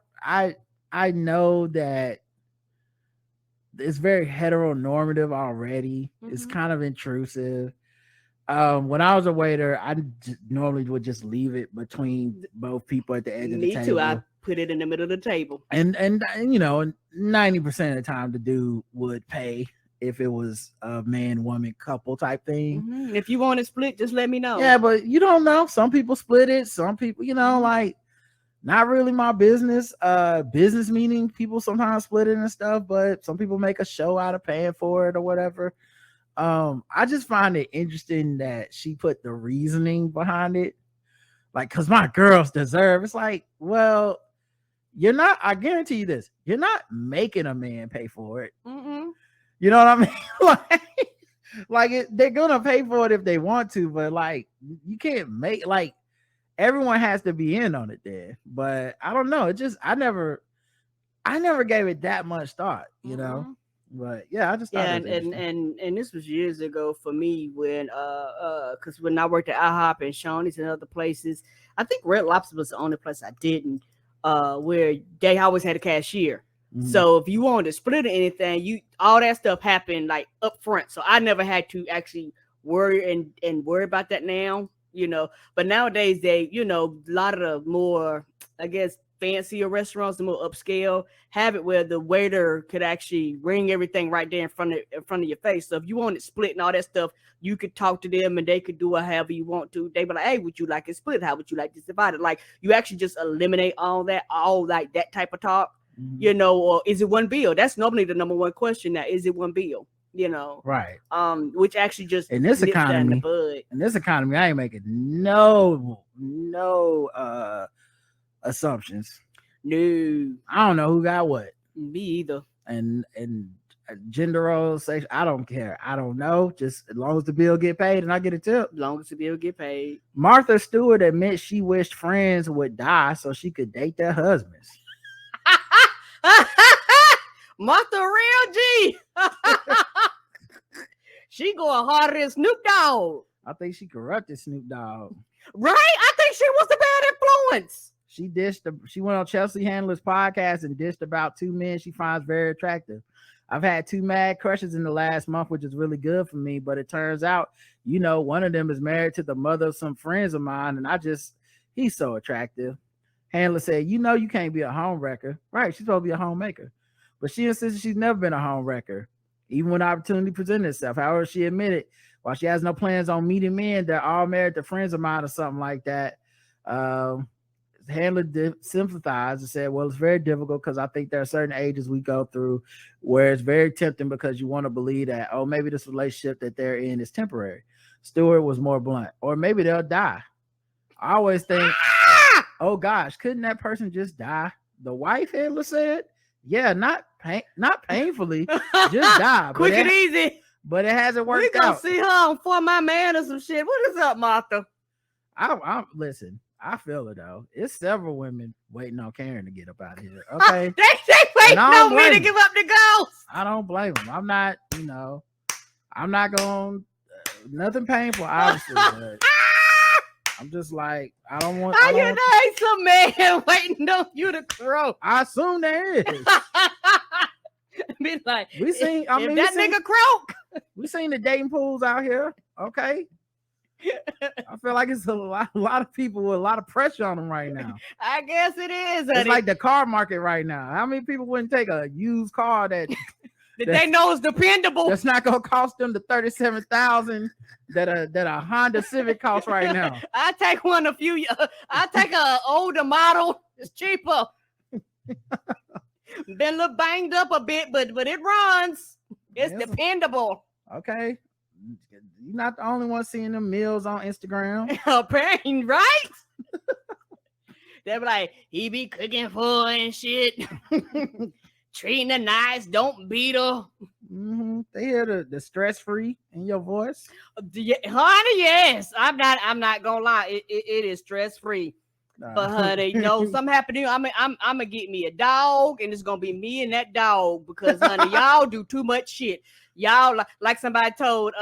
know that it's very heteronormative already. It's kind of intrusive. When I was a waiter, I normally would just leave it between both people at the edge of the table. Me too. I put it in the middle of the table. And 90% of the time the dude would pay if it was a man-woman couple type thing. If you want it split, just let me know. Yeah, but you don't know. Some people split it. Some people, like, not really my business. Business meaning people sometimes split it and stuff, but some people make a show out of paying for it or whatever. I just find it interesting that she put the reasoning behind it. Like, because my girls deserve. It's like, well, you're not, I guarantee you this, you're not making a man pay for it. You know what I mean? They're gonna pay for it if they want to, but like, you can't make, like, everyone has to be in on it there. But I don't know. It just, I never gave it that much thought, you know. But yeah, I just thought and this was years ago for me when because when I worked at IHOP and Shoney's and other places, I think Red Lobster was the only place I didn't where they always had a cashier. So if you wanted to split or anything, all that stuff happened like up front. So I never had to actually worry and worry about that now, But nowadays they, a lot of the more, I guess, fancier restaurants, the more upscale, have it where the waiter could actually ring everything right there in front of your face. So if you want it split and all that stuff, you could talk to them and they could do it however you want to. They be like, hey, would you like it split? How would you like this divided? Like, you actually just eliminate all like that type of talk, or is it one bill? That's normally the number one question now. Is it one bill? Right. Which actually just in this economy, I ain't making no assumptions. No, I don't know who got what. Me either. And gender roles, sex, I don't care. I don't know. Just as long as the bill get paid and I get a tip. As long as the bill get paid. Martha Stewart admits she wished friends would die so she could date their husbands. Martha real G. She going harder than Snoop Dogg. I think she corrupted Snoop Dogg. Right? I think she was a bad influence. She went on Chelsea Handler's podcast and dished about two men she finds very attractive. I've had two mad crushes in the last month, which is really good for me, but it turns out, one of them is married to the mother of some friends of mine, and he's so attractive. Handler said, you can't be a home wrecker. Right, she's supposed to be a homemaker. But she insisted she's never been a home wrecker, even when opportunity presented itself. However, she admitted, while she has no plans on meeting men, they're all married to friends of mine or something like that. Handler sympathized and said, well, it's very difficult because I think there are certain ages we go through where it's very tempting because you want to believe that, oh, maybe this relationship that they're in is temporary. Stewart was more blunt, or maybe they'll die. I always think, oh gosh, couldn't that person just die? The wife, Handler said, yeah, not painfully, just die. Quick and easy. But it hasn't worked out. We gonna see her on For My Man or some shit. What is up, Martha? Listen. I feel it though. It's several women waiting on Karen to get up out of here. Okay, they waiting on me to give up the ghost. I don't blame them. I'm not, I'm not going nothing painful, obviously. But I'm just like, I don't want. How you know ain't some man waiting on you to croak? I assume there is. Be like, we seen. I mean, that nigga croak. We seen the dating pools out here. Okay. I feel like it's a lot of people with a lot of pressure on them right now. I guess it is. It's like the car market right now. How many people wouldn't take a used car that they know is dependable? That's not gonna cost them the $37,000 that a Honda Civic costs right now. I take one I take a older model. It's cheaper. Been a little banged up a bit, but it runs. It's dependable. Okay. You're not the only one seeing them meals on Instagram. Apparently, right? They be like, he be cooking for her and shit. Treating her nice, don't beat her. Mm-hmm. They hear the stress free in your voice. Honey, yes. I'm not gonna lie. It is stress free. But honey, something happened to you. I'm gonna get me a dog, and it's gonna be me and that dog because honey, y'all do too much shit. Y'all like somebody told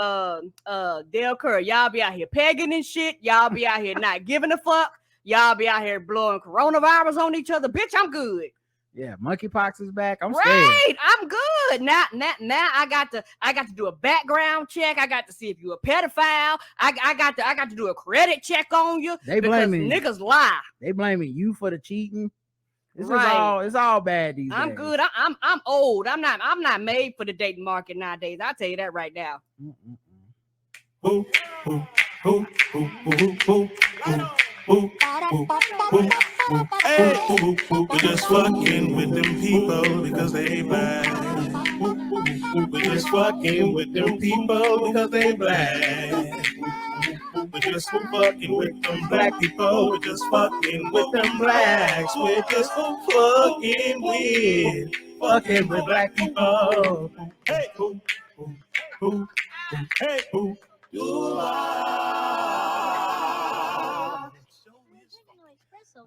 Dale Curry, y'all be out here pegging and shit. Y'all be out here not giving a fuck. Y'all be out here blowing coronavirus on each other. Bitch, I'm good. Yeah, monkeypox is back. I'm scared. Right, I'm good. Now I got to do a background check. I got to see if you're a pedophile. I got to do a credit check on you. They blaming niggas lie. They blaming you for the cheating. It's all bad these days. I'm good. I'm old. I'm not made for the dating market nowadays. I'll tell you that right now. Hey, we're just fucking with them people because they black. We're just fucking with them people because they black. We're just fucking with them black people. We're just fucking with them blacks. We're just fucking with black people. Hey, hey, you are.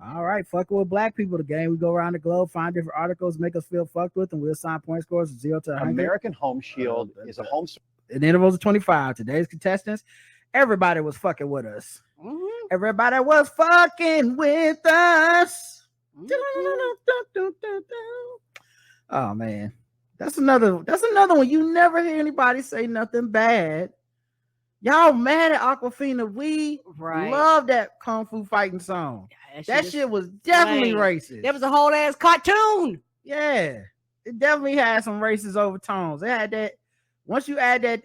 All right, fucking with black people. The game, we go around the globe, find different articles, make us feel fucked with, and we'll assign point scores from 0 to 100. American Home Shield is a home in intervals of 25. Today's contestants, everybody was fucking with us. Mm-hmm. Everybody was fucking with us. Mm-hmm. Oh man, that's another one. You never hear anybody say nothing bad. Y'all mad at Aquafina. We love that Kung Fu fighting song. That shit was definitely racist. That was a whole ass cartoon. Yeah, it definitely had some racist overtones. They had that. Once you add that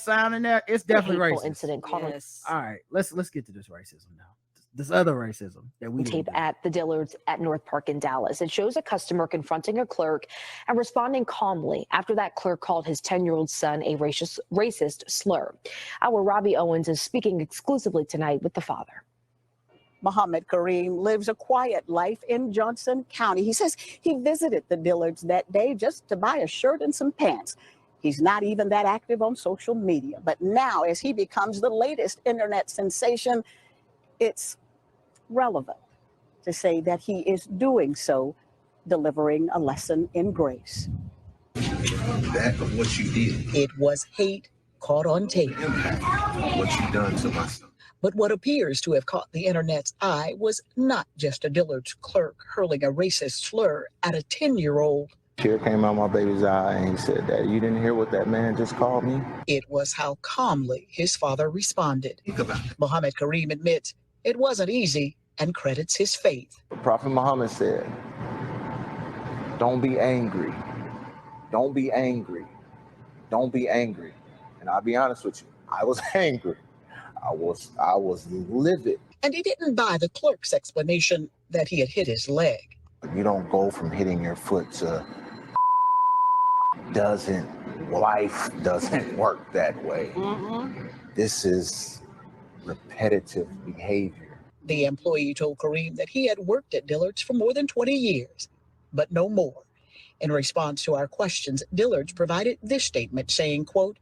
sound in there, it's definitely racist. Incident. Yes. All right, let's get to this racism now. This other racism that we tape at the Dillards at North Park in Dallas. It shows a customer confronting a clerk and responding calmly after that clerk called his 10-year-old son a racist slur. Our Robbie Owens is speaking exclusively tonight with the father. Muhammad Kareem lives a quiet life in Johnson County. He says he visited the Dillards that day just to buy a shirt and some pants. He's not even that active on social media. But now, as he becomes the latest internet sensation, it's relevant to say that he is doing so, delivering a lesson in grace. That of what you did. It was hate caught on tape. What you done to my son. But what appears to have caught the internet's eye was not just a Dillard's clerk hurling a racist slur at a 10-year-old. Tear came out my baby's eye and he said, "Daddy, you didn't hear what that man just called me?" It was how calmly his father responded. Think about it. Muhammad Kareem admits it wasn't easy and credits his faith. Prophet Muhammad said, "Don't be angry. Don't be angry. Don't be angry." And I'll be honest with you, I was angry. I was livid. And he didn't buy the clerk's explanation that he had hit his leg. You don't go from hitting your foot to life doesn't work that way. Mm-hmm. This is repetitive behavior. The employee told Kareem that he had worked at Dillard's for more than 20 years, but no more. In response to our questions, Dillard's provided this statement saying, quote,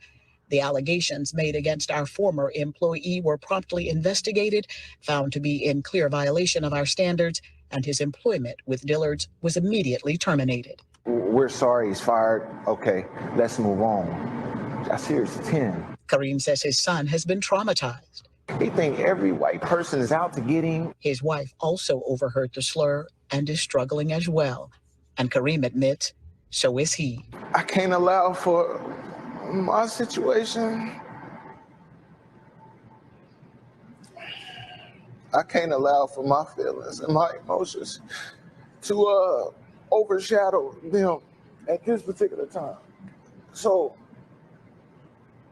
"The allegations made against our former employee were promptly investigated, found to be in clear violation of our standards, and his employment with Dillard's was immediately terminated." We're sorry he's fired. Okay, let's move on. I see it's 10. Kareem says his son has been traumatized. They think every white person is out to get him. His wife also overheard the slur and is struggling as well. And Kareem admits, so is he. I can't allow for my situation. I can't allow for my feelings and my emotions to overshadow them at this particular time. So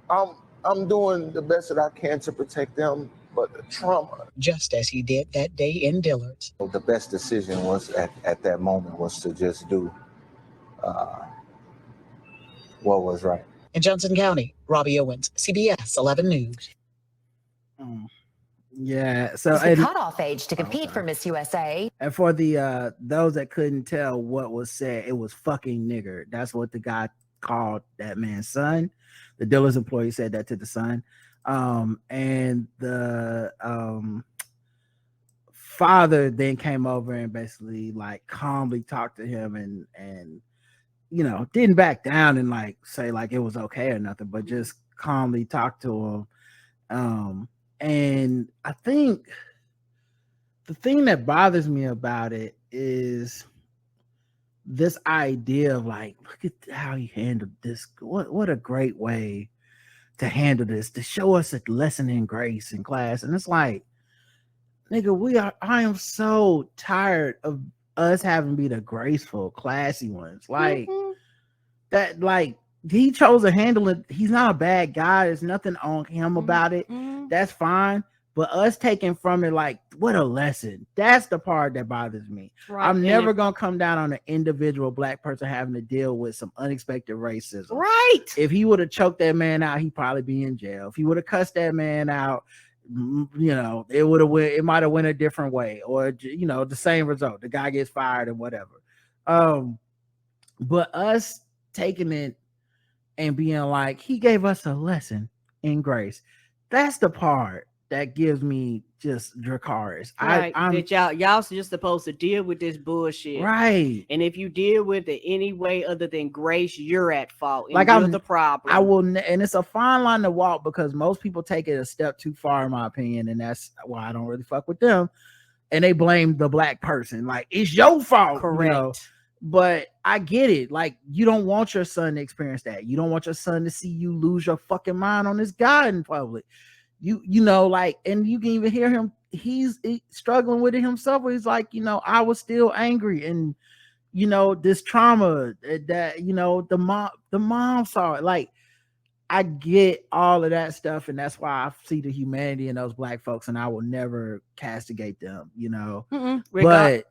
I'm doing the best that I can to protect them, but the trauma. Just as he did that day in Dillard's. The best decision was at that moment was to just do what was right. In Johnson County, Robbie Owens, CBS 11 News. Yeah, so it's the cutoff age to compete for Miss USA. And for the those that couldn't tell what was said, it was fucking nigger. That's what the guy called that man's son. The Dillard's employee said that to the son. And the father then came over and basically like calmly talked to him and you know, didn't back down and like say like it was okay or nothing, but just calmly talked to him. And I think the thing that bothers me about it is this idea of like, look at how he handled this. What a great way to handle this, to show us a lesson in grace in class. And it's like, nigga, I am so tired of us having to be the graceful, classy ones. Like that, like he chose to handle it. He's not a bad guy. There's nothing on him about it. That's fine. But us taking from it, like, what a lesson. That's the part that bothers me. Right. I'm never going to come down on an individual black person having to deal with some unexpected racism. Right. If he would have choked that man out, he'd probably be in jail. If he would have cussed that man out, you know, it might have went a different way, or, you know, the same result. The guy gets fired and whatever. But us taking it and being like, he gave us a lesson in grace. That's the part that gives me just Dracarys. Right. Y'all just supposed to deal with this bullshit. Right. And if you deal with it any way other than grace, you're at fault. And like you're the problem. I will, and it's a fine line to walk because most people take it a step too far, in my opinion, and that's why I don't really fuck with them. And they blame the black person, like it's your fault. Correct. You know? But I get it. Like, you don't want your son to experience that. You don't want your son to see you lose your fucking mind on this guy in public. You know, like, and you can even hear him. He's struggling with it himself. Where he's like, you know, I was still angry, and you know, this trauma that you know the mom saw it. Like, I get all of that stuff, and that's why I see the humanity in those black folks, and I will never castigate them. You know, but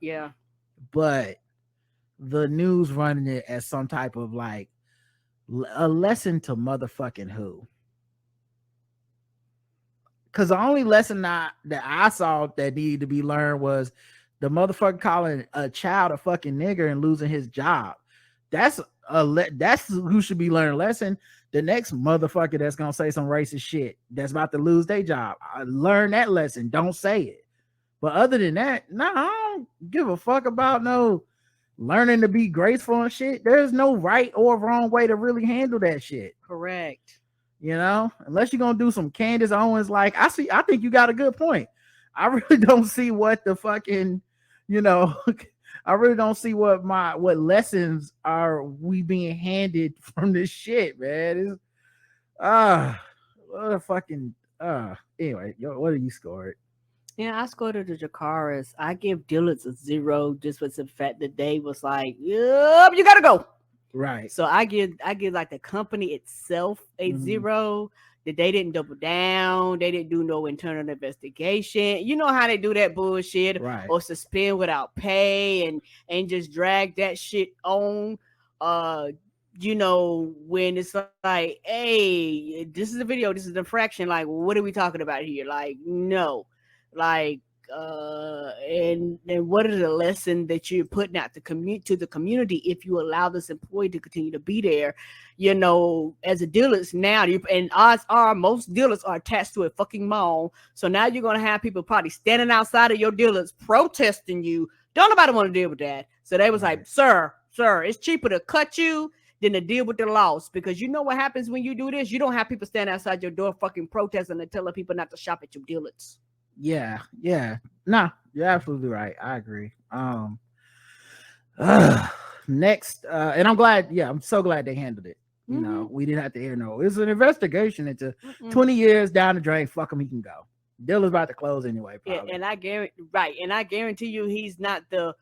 the news running it as some type of like a lesson to motherfucking who. Because the only lesson that I saw that needed to be learned was the motherfucker calling a child a fucking nigger and losing his job. That's who should be learning a lesson. The next motherfucker that's gonna say some racist shit that's about to lose their job, I learn that lesson. Don't say it. But other than that, I don't give a fuck about no learning to be graceful and shit. There's no right or wrong way to really handle that shit. Correct. You know, unless you're gonna do some Candace Owens, like I think you got a good point. I really don't see what the fucking, you know, I really don't see what lessons are we being handed from this shit, man. It's what a fucking anyway, what did you score it? Yeah, I scored it to Dracarys. I give Dillard's a 0 just with the fact that they was like, yep, you gotta go. Right. So I give like the company itself a 0, that they didn't double down, they didn't do no internal investigation. You know how they do that bullshit, right? Or suspend without pay and just drag that shit on. You know, when it's like, hey, this is a video, this is an infraction. Like, what are we talking about here? Like, no, like. And what is the lesson that you're putting out to the community if you allow this employee to continue to be there? You know, as a Dillard's now, and odds are most Dillard's are attached to a fucking mall. So now you're gonna have people probably standing outside of your Dillard's protesting you. Don't nobody want to deal with that. So they was like, sir, it's cheaper to cut you than to deal with the loss, because you know what happens when you do this? You don't have people stand outside your door fucking protesting and telling people not to shop at your Dillard's. Yeah. No, you're absolutely right. I agree. Next, and I'm so glad they handled it. You know, we didn't have to hear no. It's an investigation into 20 years down the drain. Fuck him, he can go. Dillard's about to close anyway. Probably. Yeah, and I guarantee you, he's not the.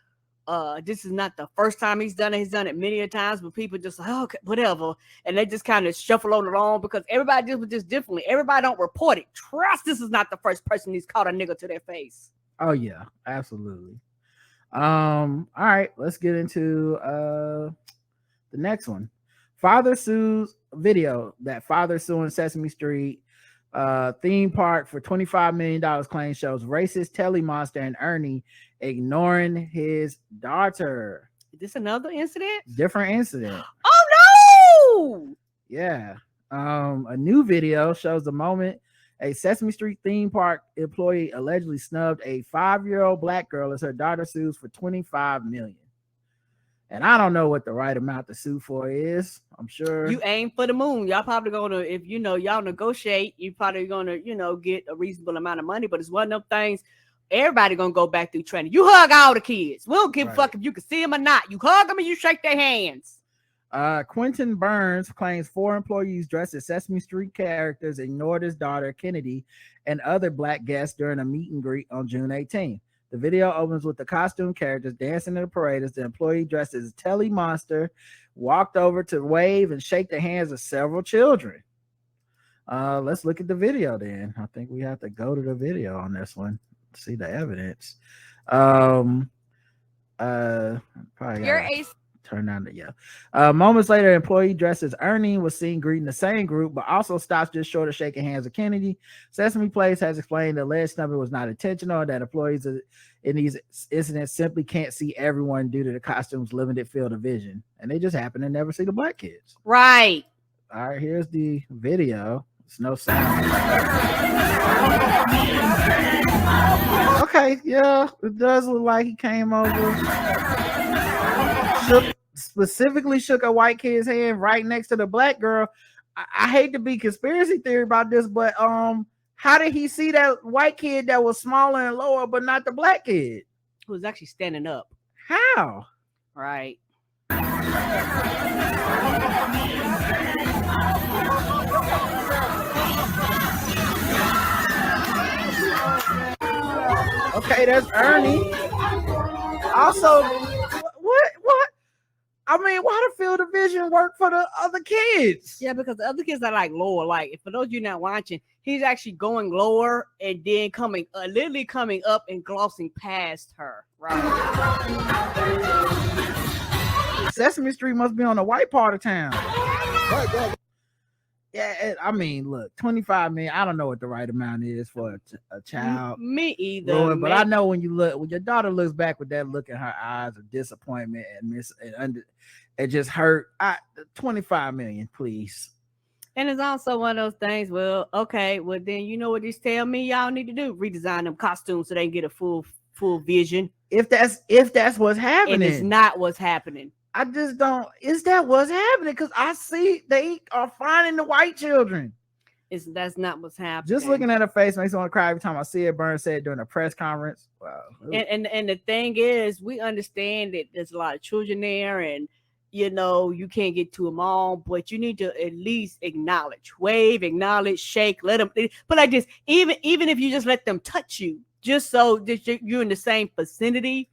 This is not the first time he's done it. He's done it many a times, but people just like, okay, whatever, and they just kind of shuffle on along because everybody deals with this differently. Everybody don't report it. Trust, this is not the first person he's called a nigga to their face. Oh yeah, absolutely. All right, let's get into the next one. Father sues video that father suing Sesame Street theme park for $25 million claim shows racist Telly Monster and Ernie ignoring his daughter. Is this another incident? Different incident. Oh Woo! Yeah. A new video shows the moment a Sesame Street theme park employee allegedly snubbed a 5-year-old black girl as her daughter sues for $25 million. And I don't know what the right amount to sue for is. I'm sure you aim for the moon. Y'all probably gonna, if you know y'all negotiate, you probably gonna, get a reasonable amount of money. But it's one of them things. Everybody gonna go back through training. You hug all the kids. We don't give a fuck if you can see them or not. You hug them and you shake their hands. Quentin Burns claims 4 employees dressed as Sesame Street characters ignored his daughter Kennedy and other black guests during a meet and greet on June 18th. The video opens with the costume characters dancing in the parade as the employee dressed as a Telly Monster walked over to wave and shake the hands of several children. Let's look at the video then. I think we have to go to the video on this one. See the evidence. Probably turn down the moments later, an employee dressed as Ernie was seen greeting the same group, but also stops just short of shaking hands with Kennedy. Sesame Place has explained the alleged snubbing was not intentional, that employees in these incidents simply can't see everyone due to the costume's limited field of vision, and they just happen to never see the black kids. Right. All right, here's the video. It's no sound. Okay, yeah, it does look like he came over, specifically shook a white kid's hand right next to the black girl. I hate to be conspiracy theory about this, but how did he see that white kid that was smaller and lower, but not the black kid who was actually standing up? How? Right. Okay, that's Ernie. Also, what? I mean, why the field of vision work for the other kids? Yeah, because the other kids are like lower. Like, for those of you not watching, he's actually going lower and then literally coming up and glossing past her. Right. Sesame Street must be on the white part of town. Right. Yeah, I mean, look, 25 million. I don't know what the right amount is for a child. Me either. But I know when your daughter looks back with that look in her eyes of disappointment and it just hurt. 25 million, please. And it's also one of those things. Well, okay, well then you know what this tell me y'all need to do: redesign them costumes so they can get a full vision. If that's what's happening, and it's not what's happening. I just don't. Is that what's happening? Because I see they are finding the white children. That's not what's happening. Just looking at her face makes me want to cry every time I see it. Burns said during a press conference. Wow. And the thing is, we understand that there's a lot of children there, and you can't get to them all, but you need to at least wave, acknowledge, shake, let them. But like this, even if you just let them touch you, just so that you're in the same vicinity.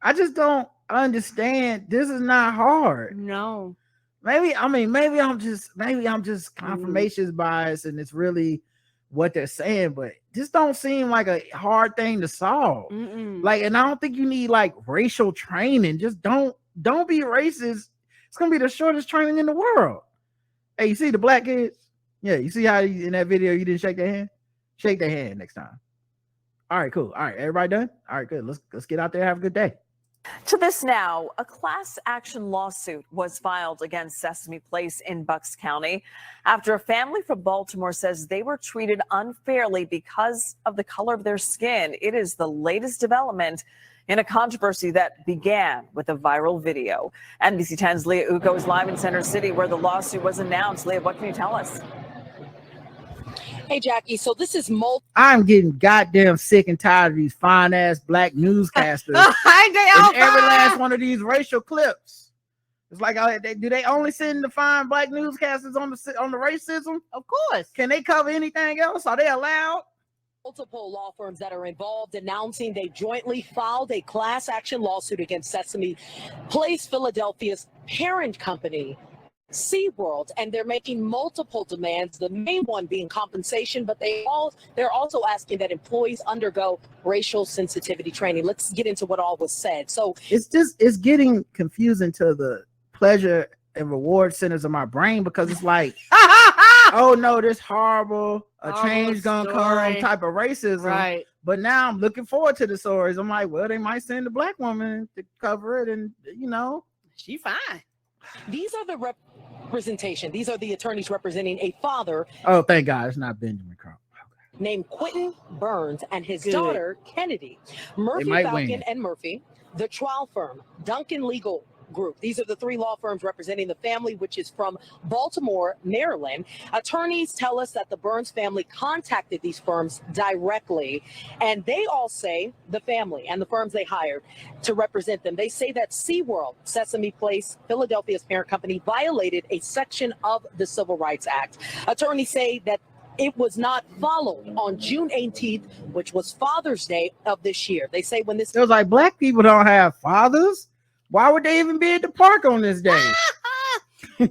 I just don't understand. This is not hard. No. Maybe I'm just confirmation bias and it's really what they're saying, but this don't seem like a hard thing to solve. Like, and I don't think you need like racial training. Just don't be racist. It's gonna be the shortest training in the world. Hey, you see the black kids? Yeah, you see how in that video you didn't shake their hand? Shake their hand next time. All right, cool. All right, everybody done? All right, good. Let's get out there. Have a good day. To this now, a class action lawsuit was filed against Sesame Place in Bucks County after a family from Baltimore says they were treated unfairly because of the color of their skin. It is the latest development in a controversy that began with a viral video. NBC 10's Leah Uko is live in Center City where the lawsuit was announced. Leah, what can you tell us? Hey, Jackie, so this is I'm getting goddamn sick and tired of these fine-ass black newscasters. And every last one of these racial clips. It's like, do they only send the fine black newscasters on the racism? Of course. Can they cover anything else? Are they allowed? Multiple law firms that are involved announcing they jointly filed a class action lawsuit against Sesame Place Philadelphia's parent company, SeaWorld, and they're making multiple demands, the main one being compensation, but they're also asking that employees undergo racial sensitivity training. Let's get into what all was said. So it's getting confusing to the pleasure and reward centers of my brain, because it's like, oh no, this horrible, change gonna come type of racism. Right. But now I'm looking forward to the stories. I'm like, well, they might send a black woman to cover it, and she fine. These are the representation. These are the attorneys representing a father. Oh, thank God, it's not Benjamin Crump. Named Quentin Burns and his daughter, Kennedy. Murphy, Falcon, and Murphy, the trial firm, Duncan Legal Group. These are the three law firms representing the family, which is from Baltimore, Maryland. Attorneys tell us that the Burns family contacted these firms directly, and they all say, the family and the firms they hired to represent them, they say that SeaWorld, Sesame Place, Philadelphia's parent company, violated a section of the Civil Rights Act. Attorneys say that it was not followed on June 18th, which was Father's Day of this year. They say when this... It was like, black people don't have fathers. Why would they even be at the park on this day?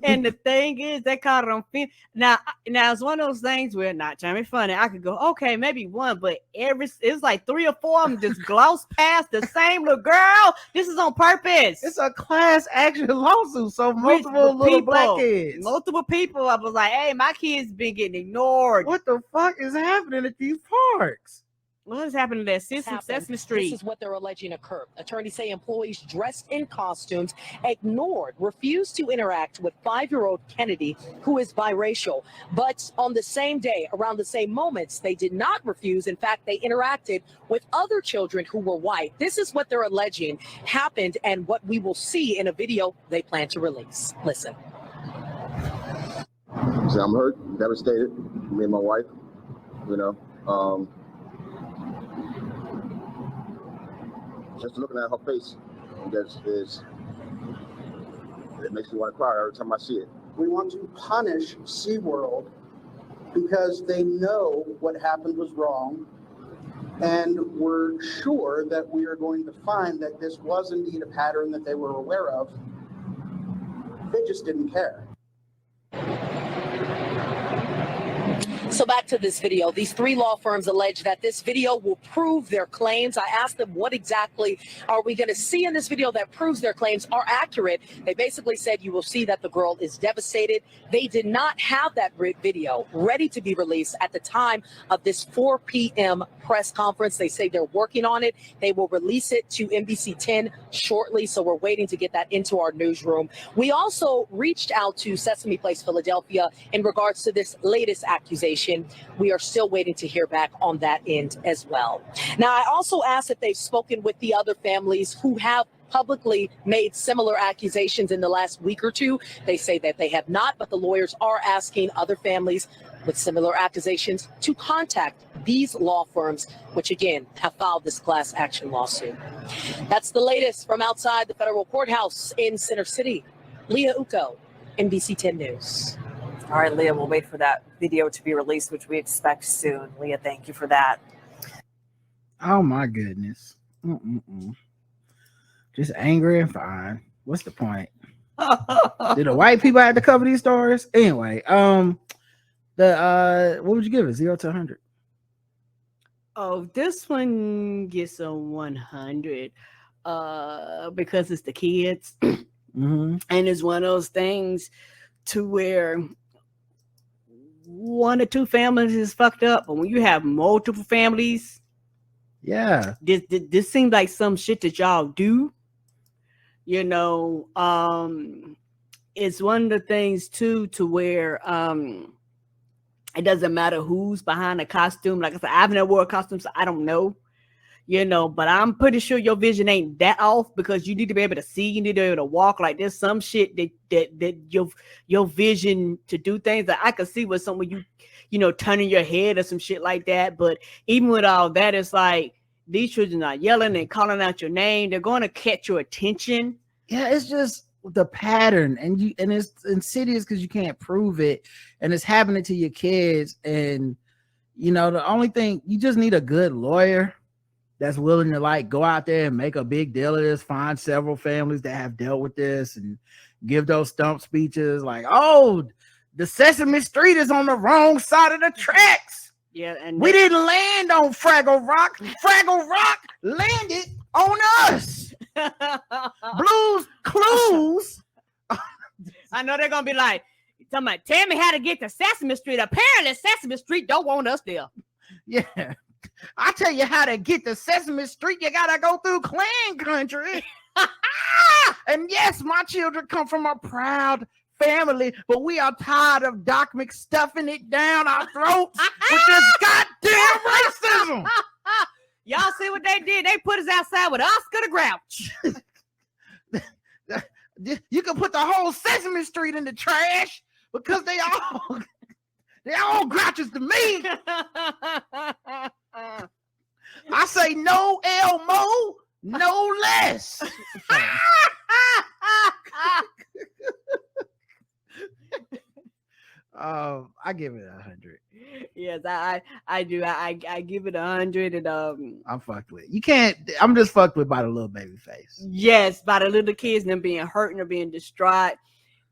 And the thing is, they caught it on film. Now it's one of those things where, not trying to be funny, I could go, okay, maybe one, but it's like 3 or 4 of them just gloss past the same little girl. This is on purpose. It's a class action lawsuit, so multiple little black kids. Multiple people. I was like, hey, my kids been getting ignored. What the fuck is happening at these parks? What is happening at Sesame Street? This is what they're alleging occurred. Attorneys say employees dressed in costumes refused to interact with 5-year-old Kennedy, who is biracial. But on the same day, around the same moments, they did not refuse. In fact, they interacted with other children who were white. This is what they're alleging happened and what we will see in a video they plan to release. Listen. So I'm hurt, devastated, me and my wife, just looking at her face, it makes me want to cry every time I see it. We want to punish SeaWorld because they know what happened was wrong, and we're sure that we are going to find that this was indeed a pattern that they were aware of. They just didn't care. So back to this video. These 3 law firms allege that this video will prove their claims. I asked them, what exactly are we going to see in this video that proves their claims are accurate? They basically said you will see that the girl is devastated. They did not have that video ready to be released at the time of this 4 p.m. press conference. They say they're working on it. They will release it to NBC 10 shortly. So we're waiting to get that into our newsroom. We also reached out to Sesame Place, Philadelphia, in regards to this latest accusation. We are still waiting to hear back on that end as well. Now, I also asked if they've spoken with the other families who have publicly made similar accusations in the last week or two. They say that they have not, but the lawyers are asking other families with similar accusations to contact these law firms, which again have filed this class action lawsuit. That's the latest from outside the federal courthouse in Center City. Leah Uko, NBC 10 News. All right, Leah, we'll wait for that video to be released, which we expect soon. Leah, thank you for that. Oh, my goodness. Just angry and fine. What's the point? Did the white people have to cover these stories? Anyway, what would you give it? 0 to 100? Oh, this one gets a 100 because it's the kids. And it's one of those things to where 1 or 2 families is fucked up, but when you have multiple families, this seems like some shit that y'all do. It's one of the things too to where it doesn't matter who's behind the costume. Like I said, I've never wore a costume, so I don't know. But I'm pretty sure your vision ain't that off because you need to be able to see, you need to be able to walk. Like there's some shit that your vision to do things that I could see with someone turning your head or some shit like that. But even with all that, it's like these children are yelling and calling out your name. They're going to catch your attention. Yeah, it's just the pattern, and it's insidious because you can't prove it, and it's happening to your kids. And the only thing, you just need a good lawyer that's willing to go out there and make a big deal of this, find several families that have dealt with this and give those stump speeches like, oh, the Sesame Street is on the wrong side of the tracks. Yeah, and we didn't land on Fraggle Rock. Fraggle Rock landed on us. Blues Clues. I know they're gonna be like, tell me how to get to Sesame Street. Apparently Sesame Street don't want us there. Yeah. I tell you how to get to Sesame Street. You gotta go through Clan Country. And yes, my children come from a proud family, but we are tired of Doc McStuffing it down our throats with this goddamn racism. Y'all see what they did? They put us outside with Oscar the Grouch. You can put the whole Sesame Street in the trash because they all grouches to me. I say no Elmo, no less. I give it 100. Yes, I do. I give it 100, and I'm fucked with. You can't. I'm just fucked with by the little baby face. Yes, by the little kids and them being hurt and being distraught,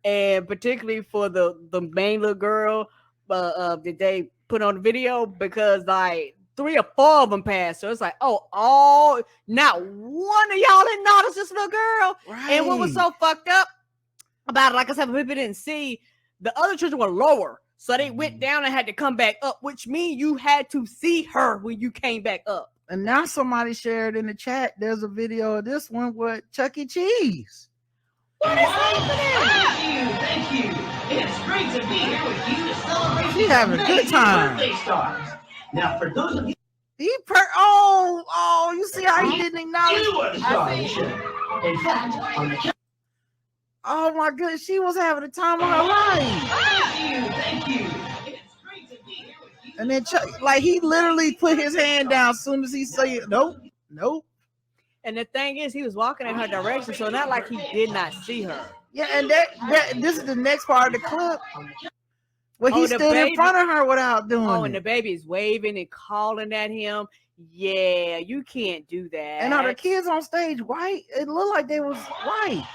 and particularly for the main little girl that they put on the video, because like 3 or 4 of them passed. So it's like, oh, not one of y'all didn't notice this little girl. Right. And what was so fucked up about it, like I said, people didn't see, the other children were lower. So they went down and had to come back up, which means you had to see her when you came back up. And now somebody shared in the chat, there's a video of this one with Chuck E. Cheese. What is happening? Thank you. It's great to be here with you to celebrate. She having a good time. Birthday stars. Now, for those of you, you see how he didn't acknowledge? you are the star of the show. In fact, on the Oh my goodness, she was having a time of her life. Thank you. It's great to be here with you. And then Chuck, like, he literally put his hand down as soon as he said nope. And the thing is, he was walking in her direction, so not like he did not see her. Yeah, and this is the next part of the clip where he stood in front of her without doing it. And the baby's waving and calling at him. Yeah, you can't do that. And are the kids on stage white? It looked like they was white.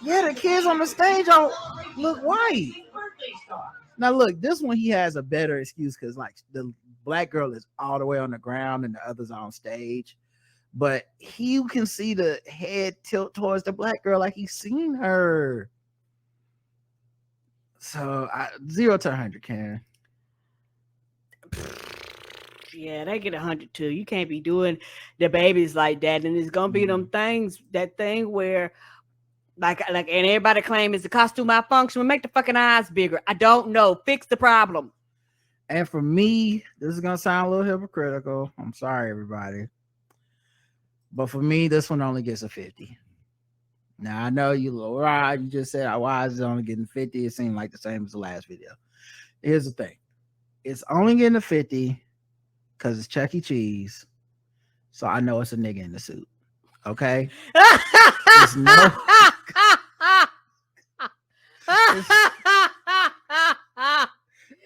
Yeah, the kids on the stage don't look white. Now look, this one he has a better excuse because like the black girl is all the way on the ground and the others are on stage, but he can see the head tilt towards the black girl like he's seen her. So 0 to 100, Karen. Yeah, they get 100 too. You can't be doing the babies like that, and it's gonna be them things. That thing where, like, and everybody claim it's the costume malfunction. Well, make the fucking eyes bigger. I don't know. Fix the problem. And for me, this is gonna sound a little hypocritical. I'm sorry, everybody, but for me, this one only gets a 50. Now I know you, Laura, you just said why is it only getting 50? It seemed like the same as the last video. Here's the thing: it's only getting a 50 because it's Chuck E. Cheese, so I know it's a nigga in the suit. Okay.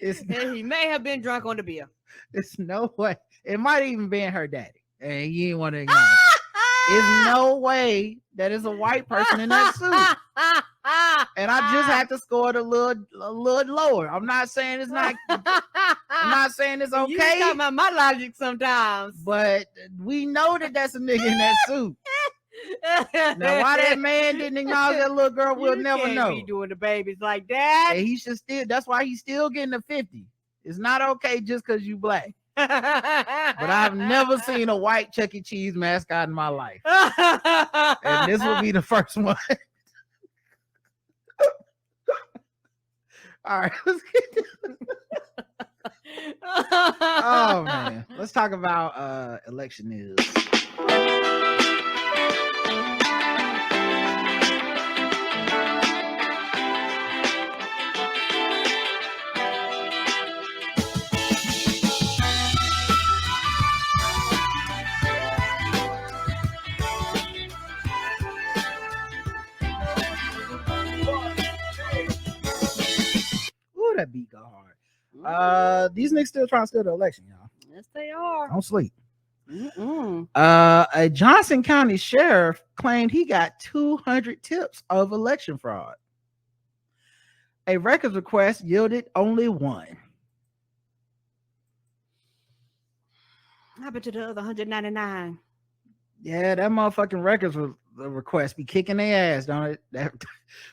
And he may have been drunk on the beer. It's no way. It might even been her daddy, and you didn't want to acknowledge it. There's no way that is a white person in that suit. And I just have to score it a little lower. I'm not saying it's not. I'm not saying it's okay. You talking about my logic sometimes, but we know that that's a nigga in that suit. Now, why that man didn't acknowledge that little girl, we'll never know. Be doing the babies like that. And he should still. That's why he's still getting a 50. It's not okay just because you black. But I've never seen a white Chuck E. Cheese mascot in my life, and this will be the first one. All right, let's get oh man, let's talk about election news. That beat go hard. These niggas still trying to steal the election, y'all. Yes, they are. Don't sleep. A Johnson County sheriff claimed he got 200 tips of election fraud. A records request yielded only one. How happened to the other 199? Yeah, that motherfucking records request be kicking their ass, don't it? That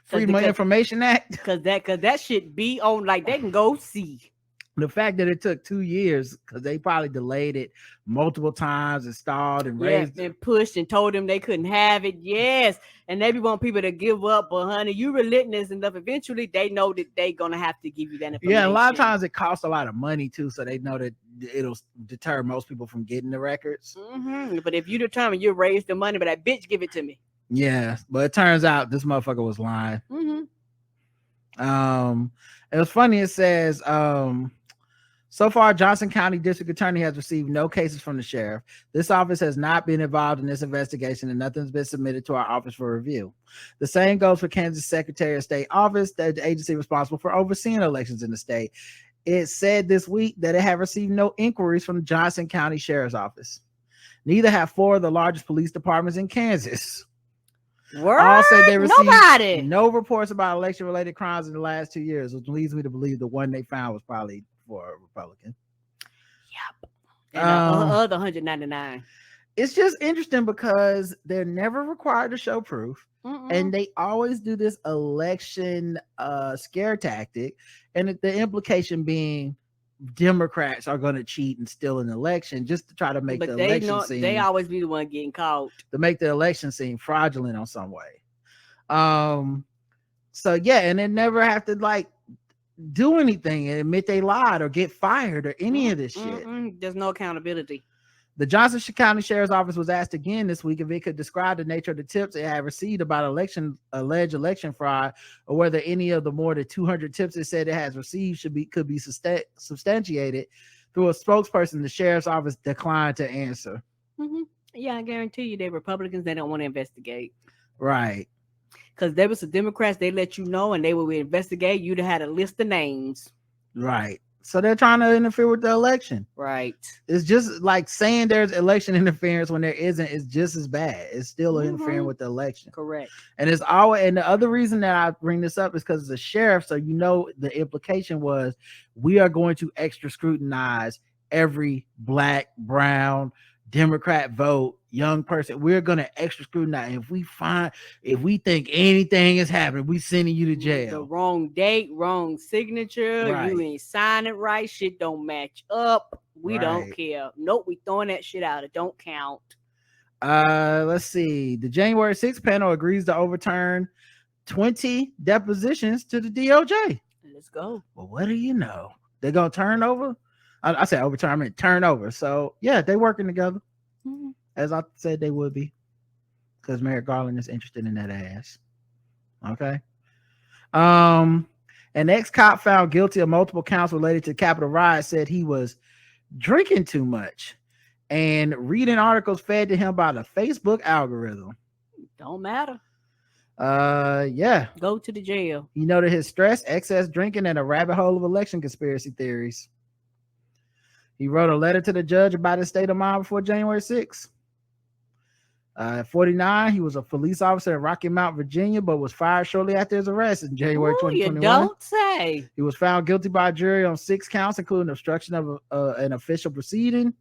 Freedom of Information Act. Cause that shit be on, like they can go see. The fact that it took 2 years, because they probably delayed it multiple times and stalled and raised and pushed and told them they couldn't have it. Yes. And they want people to give up, but honey, you relentless enough. Eventually they know that they're gonna have to give you that information. Yeah, a lot of times it costs a lot of money too, so they know that it'll deter most people from getting the records. But if you determine you raise the money, but that bitch give it to me. Yeah, but it turns out this motherfucker was lying. It was funny. It says, so far, Johnson County District Attorney has received no cases from the sheriff. This office has not been involved in this investigation, and nothing's been submitted to our office for review. The same goes for Kansas Secretary of State office, the agency responsible for overseeing elections in the state. It said this week that it had received no inquiries from the Johnson County Sheriff's Office. Neither have 4 of the largest police departments in Kansas. All said they received no reports about election-related crimes in the last 2 years, which leads me to believe the one they found was probably for a Republican. Yep. And the other 199. It's just interesting because they're never required to show proof. And they always do this election scare tactic, and the implication being Democrats are going to cheat and steal an election just to try to make the election seem. They always be the one getting caught to make the election seem fraudulent on some way. So yeah, and they never have to like do anything and admit they lied or get fired or any of this shit. There's no accountability. The Johnson County Sheriff's Office was asked again this week if it could describe the nature of the tips it had received about alleged election fraud, or whether any of the more than 200 tips it said it has received could be substantiated. Through a spokesperson, the Sheriff's Office declined to answer. Yeah, I guarantee you, they're Republicans. They don't want to investigate. Right. Because there was some Democrats, they let you know, and they would investigate. You'd have had a list of names. Right. So they're trying to interfere with the election. Right. It's just like saying there's election interference when there isn't is just as bad. It's still interfering with the election. Correct. And it's always, and the other reason that I bring this up is because it's a sheriff. So you know the implication was we are going to extra scrutinize every black, brown, Democrat vote, young person. We're gonna extra scrutinize. If we think anything is happening, we sending you to jail. The wrong date, wrong signature, Right. You ain't sign it right, shit don't match up. We don't Right. care. Nope, we throwing that shit out. It don't count. Let's see. The January 6th panel agrees to overturn 20 depositions to the DOJ. Let's go. Well, what do you know? They're gonna turn over. I said overturn, I meant turn over. So yeah, they're working together. As I said they would be, because Merrick Garland is interested in that ass. Okay. An ex-cop found guilty of multiple counts related to Capitol riot said he was drinking too much and reading articles fed to him by the Facebook algorithm. Don't matter. Yeah. Go to the jail. He noted his stress, excess drinking, and a rabbit hole of election conspiracy theories. He wrote a letter to the judge about his state of mind before January 6th. At 49, he was a police officer in Rocky Mount, Virginia, but was fired shortly after his arrest in January 2021. You don't say. He was found guilty by a jury on 6 counts, including obstruction of an official proceeding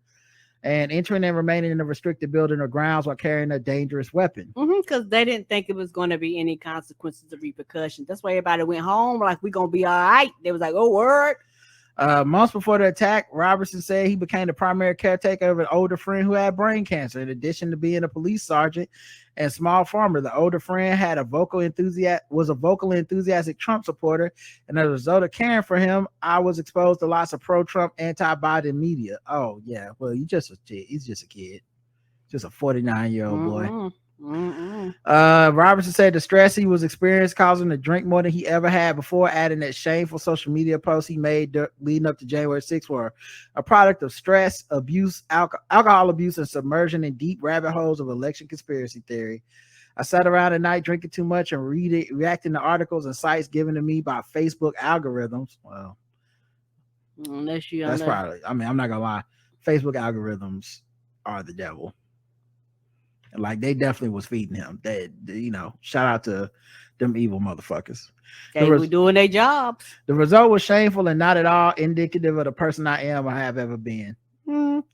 and entering and remaining in a restricted building or grounds while carrying a dangerous weapon. Because they didn't think it was going to be any consequences or repercussions. That's why everybody went home like, we're going to be all right. They was like, oh, word. Months before the attack, Robertson said he became the primary caretaker of an older friend who had brain cancer. In addition to being a police sergeant and small farmer, the older friend was a vocal enthusiastic Trump supporter, and as a result of caring for him, I was exposed to lots of pro-Trump, anti-Biden media. Oh yeah, well, he's just a kid, just a 49-year-old boy. Robertson said the stress he was experiencing caused him to drink more than he ever had before, adding that shameful social media posts he made leading up to January 6th were a product of stress, abuse, alcohol abuse, and submersion in deep rabbit holes of election conspiracy theory. I sat around at night drinking too much and reacting to articles and sites given to me by Facebook algorithms. Well, that's probably, I mean, I'm not gonna lie, Facebook algorithms are the devil. Like, they definitely was feeding him. They, shout out to them evil motherfuckers. They were doing their jobs. The result was shameful and not at all indicative of the person I am or have ever been.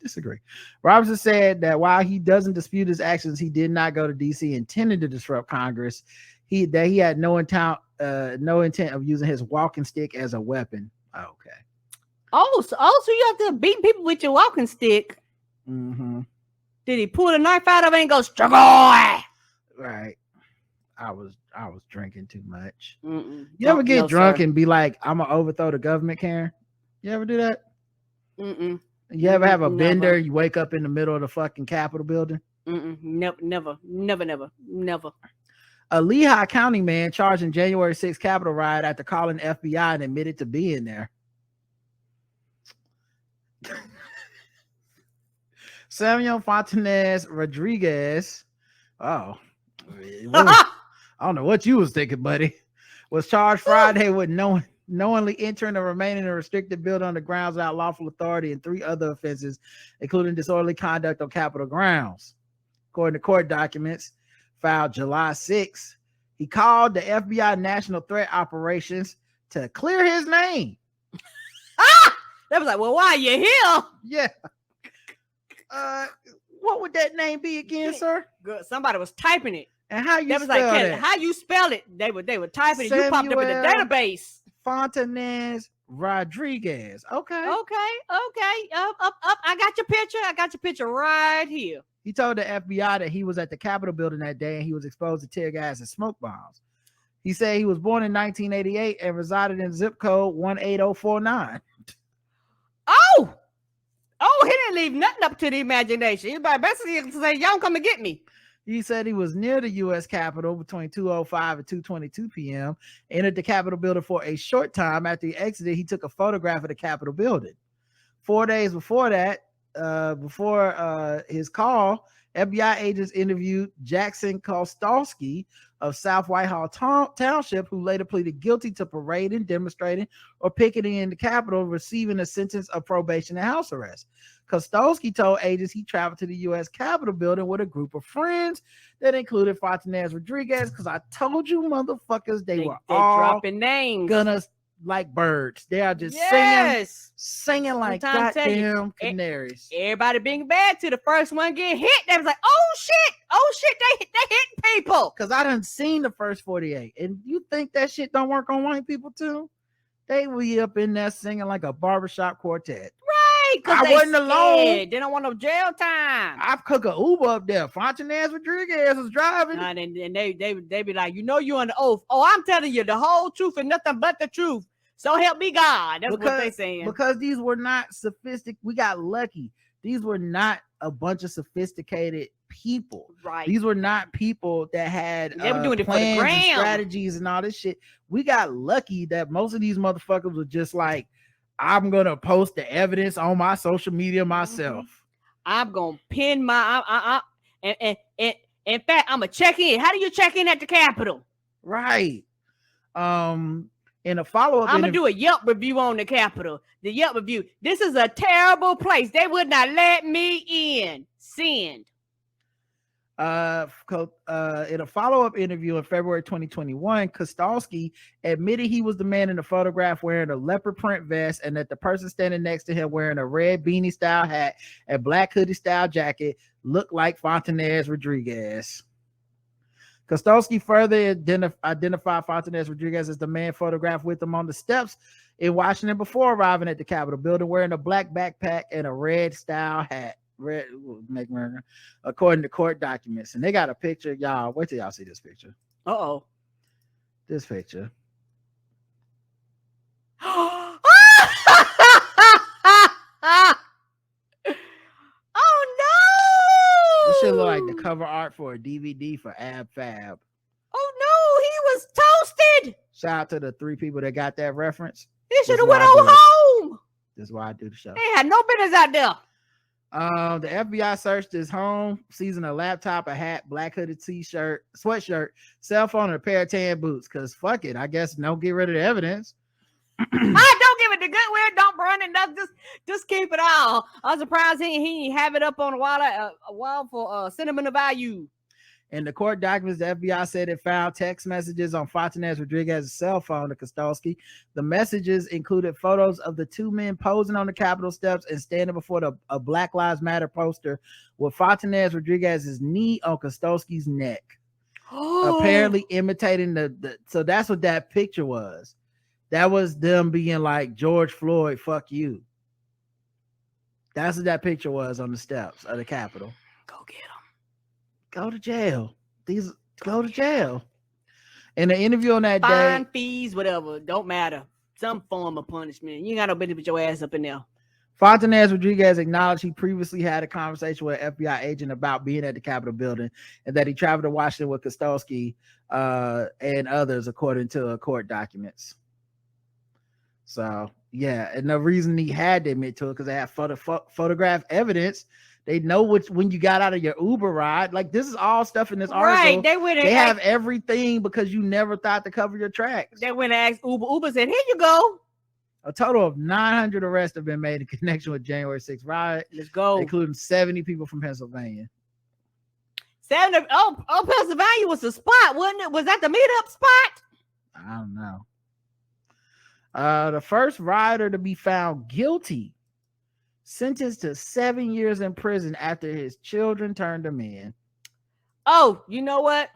Disagree. Robertson said that while he doesn't dispute his actions, he did not go to DC intending to disrupt Congress. He had no intent of using his walking stick as a weapon. Okay. So you have to beat people with your walking stick. Mm-hmm. Did he pull a knife out of it and go struggle? Right. I was drinking too much. Mm-mm. You ever get drunk sir. and be like, I'm gonna overthrow the government, Karen? You ever do that? Mm-mm. You ever have a Never. bender? You wake up in the middle of the fucking Capitol building? Mm-mm. Never. A Lehigh County man charged in January 6th Capitol riot after calling FBI and admitted to being there. Samuel Fontanez Rodriguez. Oh, I don't know what you was thinking, buddy. Was charged Friday with knowingly entering or remaining in a restricted building on the grounds without lawful authority and 3 other offenses, including disorderly conduct on Capitol grounds. According to court documents filed July 6th, he called the FBI National Threat Operations to clear his name. That was like, well, why are you here? Yeah. What would that name be again, sir? Good. Somebody was typing it. And how you That was spell like, that? how you spell it? They were typing it. You popped up in the Samuel database. Fontanez Rodriguez. Okay. Okay. Up. I got your picture. I got your picture right here. He told the FBI that he was at the Capitol building that day and he was exposed to tear gas and smoke bombs. He said he was born in 1988 and resided in zip code 18049. Oh, he didn't leave nothing up to the imagination. He basically say, y'all come and get me. He said he was near the U.S. Capitol between 2:05 and 2:22 p.m. Entered the Capitol building for a short time. After he exited, he took a photograph of the Capitol building. 4 days before that, before his call, FBI agents interviewed Jackson Kostowski of South Whitehall Township, who later pleaded guilty to parading, demonstrating, or picketing in the Capitol, receiving a sentence of probation and house arrest. Kostowski told agents he traveled to the U.S. Capitol building with a group of friends that included Fontanez Rodriguez, because I told you motherfuckers they were all dropping names. Gonna like birds. They are just singing like goddamn canaries. Everybody being bad to the first one get hit. They was like, oh shit, they hitting people. Because I done seen the first 48. And you think that shit don't work on white people too? They be up in there singing like a barbershop quartet. Right. I wasn't alone. They don't want no jail time. I cook a Uber up there. Fontanez Rodriguez was driving. And they be like, you know you on the oath. Oh, I'm telling you the whole truth and nothing but the truth. So help me God. That's what they saying. Because these were not sophisticated. We got lucky. These were not a bunch of sophisticated people. Right. These were not people that had they were doing it for the plans gram. and strategies and all this shit. We got lucky that most of these motherfuckers were just like, I'm gonna post the evidence on my social media myself. I'm gonna pin my and in fact, I'm gonna check in. How do you check in at the Capitol? Right. In a follow-up, I'm gonna do a Yelp review on the Capitol. The Yelp review. This is a terrible place. They would not let me in. Send. In a follow-up interview in February 2021, Kostowski admitted he was the man in the photograph wearing a leopard print vest and that the person standing next to him wearing a red beanie style hat and black hoodie style jacket looked like Fontanez Rodriguez. Kostowski further identified Fontanez Rodriguez as the man photographed with him on the steps in Washington before arriving at the Capitol building, wearing a black backpack and a red style hat. According to court documents. And they got a picture. Y'all, wait till y'all see this picture. Uh-oh. This picture. Oh no! This should look like the cover art for a DVD for Ab Fab. Oh no, he was toasted. Shout out to the 3 people that got that reference. He should have went on home. This is why I do the show. They had no business out there. The FBI searched his home, seizing a laptop, a hat, black hooded t-shirt, sweatshirt, cell phone, and a pair of tan boots. Cause fuck it, I guess don't get rid of the evidence. I don't give it the good way. Don't burn it. Just keep it all. I'm surprised he have it up on a wall for sentimental value. In the court documents, the FBI said it found text messages on Fontanez Rodriguez's cell phone to Kostowski. The messages included photos of the 2 men posing on the Capitol steps and standing before a Black Lives Matter poster with Fontanez Rodriguez's knee on Kostowski's neck. Apparently imitating so that's what that picture was. That was them being like, George Floyd, fuck you. That's what that picture was on the steps of the Capitol. Go get them. Go to jail. Go to jail. In an interview on that Fine, day, fees, whatever, don't matter. Some form of punishment. You ain't got no business with your ass up in there. Fontanez Rodriguez acknowledged he previously had a conversation with an FBI agent about being at the Capitol building and that he traveled to Washington with Kostowski and others, according to court documents. So, yeah, and the reason he had to admit to it because they have photograph evidence. They know when you got out of your Uber ride. Like, this is all stuff in this article. Right, they have everything because you never thought to cover your tracks. They went and asked Uber. Uber said, here you go. A total of 900 arrests have been made in connection with January 6th riot. Let's go. Including 70 people from Pennsylvania. 70. Oh, Pennsylvania was the spot, wasn't it? Was that the meetup spot? I don't know. The first rioter to be found guilty, sentenced to 7 years in prison after his children turned him in. Oh, you know what?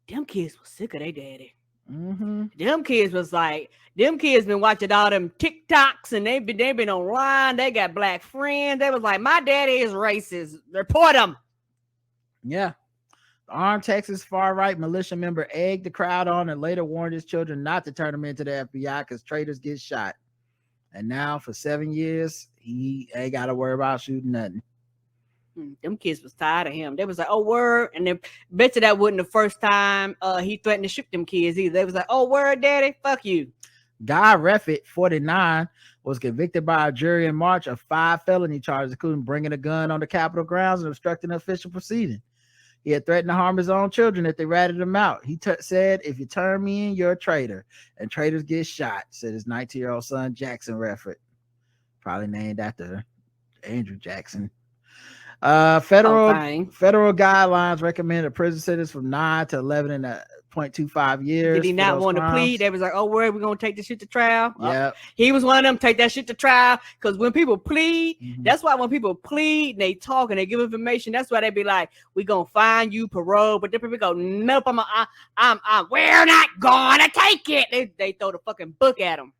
Them kids was sick of their daddy. Mm-hmm. Them kids was like, them kids been watching all them TikToks and they been online. They got black friends. They was like, my daddy is racist. Report him. Yeah. The armed Texas far-right militia member egged the crowd on and later warned his children not to turn them into the FBI because traitors get shot. And now for 7 years, he ain't got to worry about shooting nothing. Them kids was tired of him. They was like, oh, word. And then bet you that wasn't the first time he threatened to shoot them kids either. They was like, oh, word, daddy, fuck you. Guy Reffitt, 49, was convicted by a jury in March of 5 felony charges, including bringing a gun on the Capitol grounds and obstructing an official proceeding. He had threatened to harm his own children if they ratted him out. He said, if you turn me in, you're a traitor. And traitors get shot, said his 19-year-old son, Jackson Reffitt. Probably named after Andrew Jackson. Federal guidelines recommend a prison sentence from 9 to 11.25 years. Did he not want to plead? They was like, oh, word, we're going to take this shit to trial. Yeah. He was one of them, take that shit to trial. Because when people plead, that's why when people plead and they talk and they give information, that's why they be like, we going to find you parole. But then people go, nope, we're not going to take it. They throw the fucking book at him.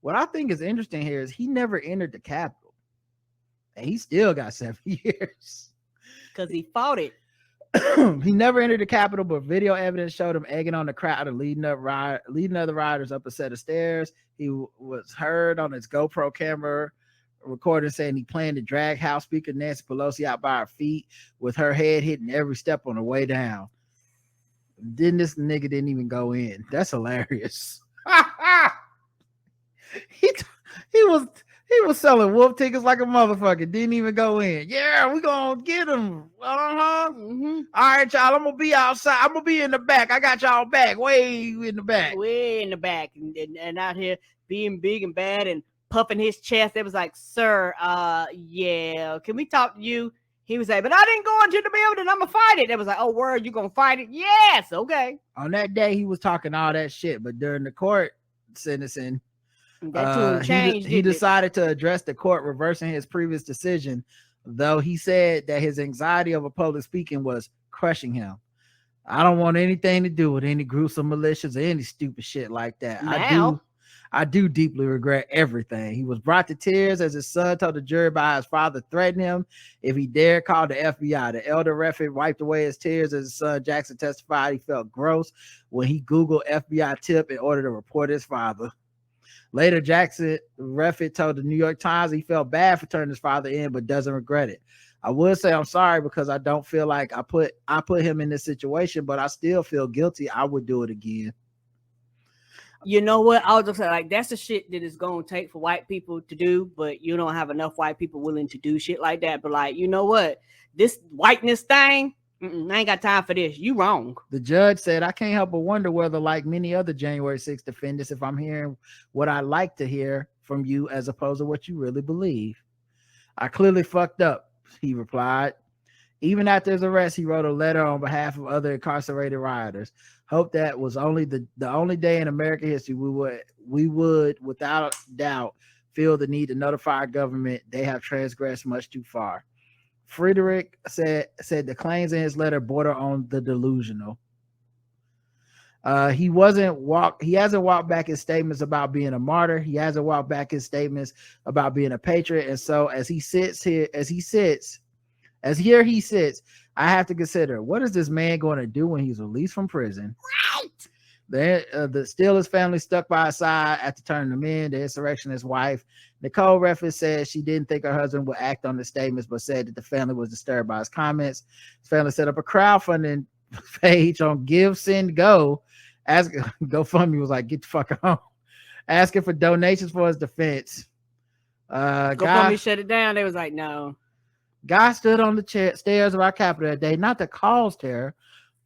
What I think is interesting here is he never entered the Capitol. And he still got 7 years. Because he fought it. He never entered the Capitol, but video evidence showed him egging on the crowd and leading other riders up a set of stairs. He was heard on his GoPro camera recording saying he planned to drag House Speaker Nancy Pelosi out by her feet with her head hitting every step on the way down. Then this nigga didn't even go in. That's hilarious. He was selling wolf tickets like a motherfucker. Didn't even go in. Yeah, we gonna get him. All right, y'all. I'm gonna be outside. I'm gonna be in the back. I got y'all back. Way in the back. Way in the back. And out here being big and bad and puffing his chest. It was like, sir, yeah, can we talk to you? He was like, but I didn't go into the building. I'm gonna fight it. It was like, oh, word, you gonna fight it? Yes, okay. On that day, he was talking all that shit, but during the court sentencing, he decided to address the court, reversing his previous decision, though he said that his anxiety over public speaking was crushing him. I don't want anything to do with any gruesome militias or any stupid shit like that. I do deeply regret everything. He was brought to tears as his son told the jury by his father threatened him if he dared call the FBI. The elder Reffitt wiped away his tears as his son Jackson testified he felt gross when he Googled FBI tip in order to report his father. Later, Jackson Reffitt told the New York Times he felt bad for turning his father in, but doesn't regret it. I would say I'm sorry because I don't feel like I put him in this situation, but I still feel guilty. I would do it again. You know what? I was just like, that's the shit that it's going to take for white people to do, but you don't have enough white people willing to do shit like that. But like, you know what? This whiteness thing, I ain't got time for this. You wrong. The judge said, I can't help but wonder whether, like many other January 6th defendants, if I'm hearing what I like to hear from you as opposed to what you really believe. I clearly fucked up, he replied. Even after his arrest, he wrote a letter on behalf of other incarcerated rioters. Hope that was only the only day in American history we would, without doubt, feel the need to notify our government they have transgressed much too far. Friedrich said the claims in his letter border on the delusional. He hasn't walked back his statements about being a martyr. He hasn't walked back his statements about being a patriot. And so as he sits, I have to consider, what is this man going to do when he's released from prison? Right. Still his family stuck by his side after turning him in. The insurrectionist wife, Nicole Reffitt, said she didn't think her husband would act on the statements, but said that the family was disturbed by his comments. His family set up a crowdfunding page on Give, Send, Go. GoFundMe was like, get the fuck on. Asking for donations for his defense. GoFundMe shut it down. They was like, no. Guy stood on the stairs of our Capitol that day, not to cause terror,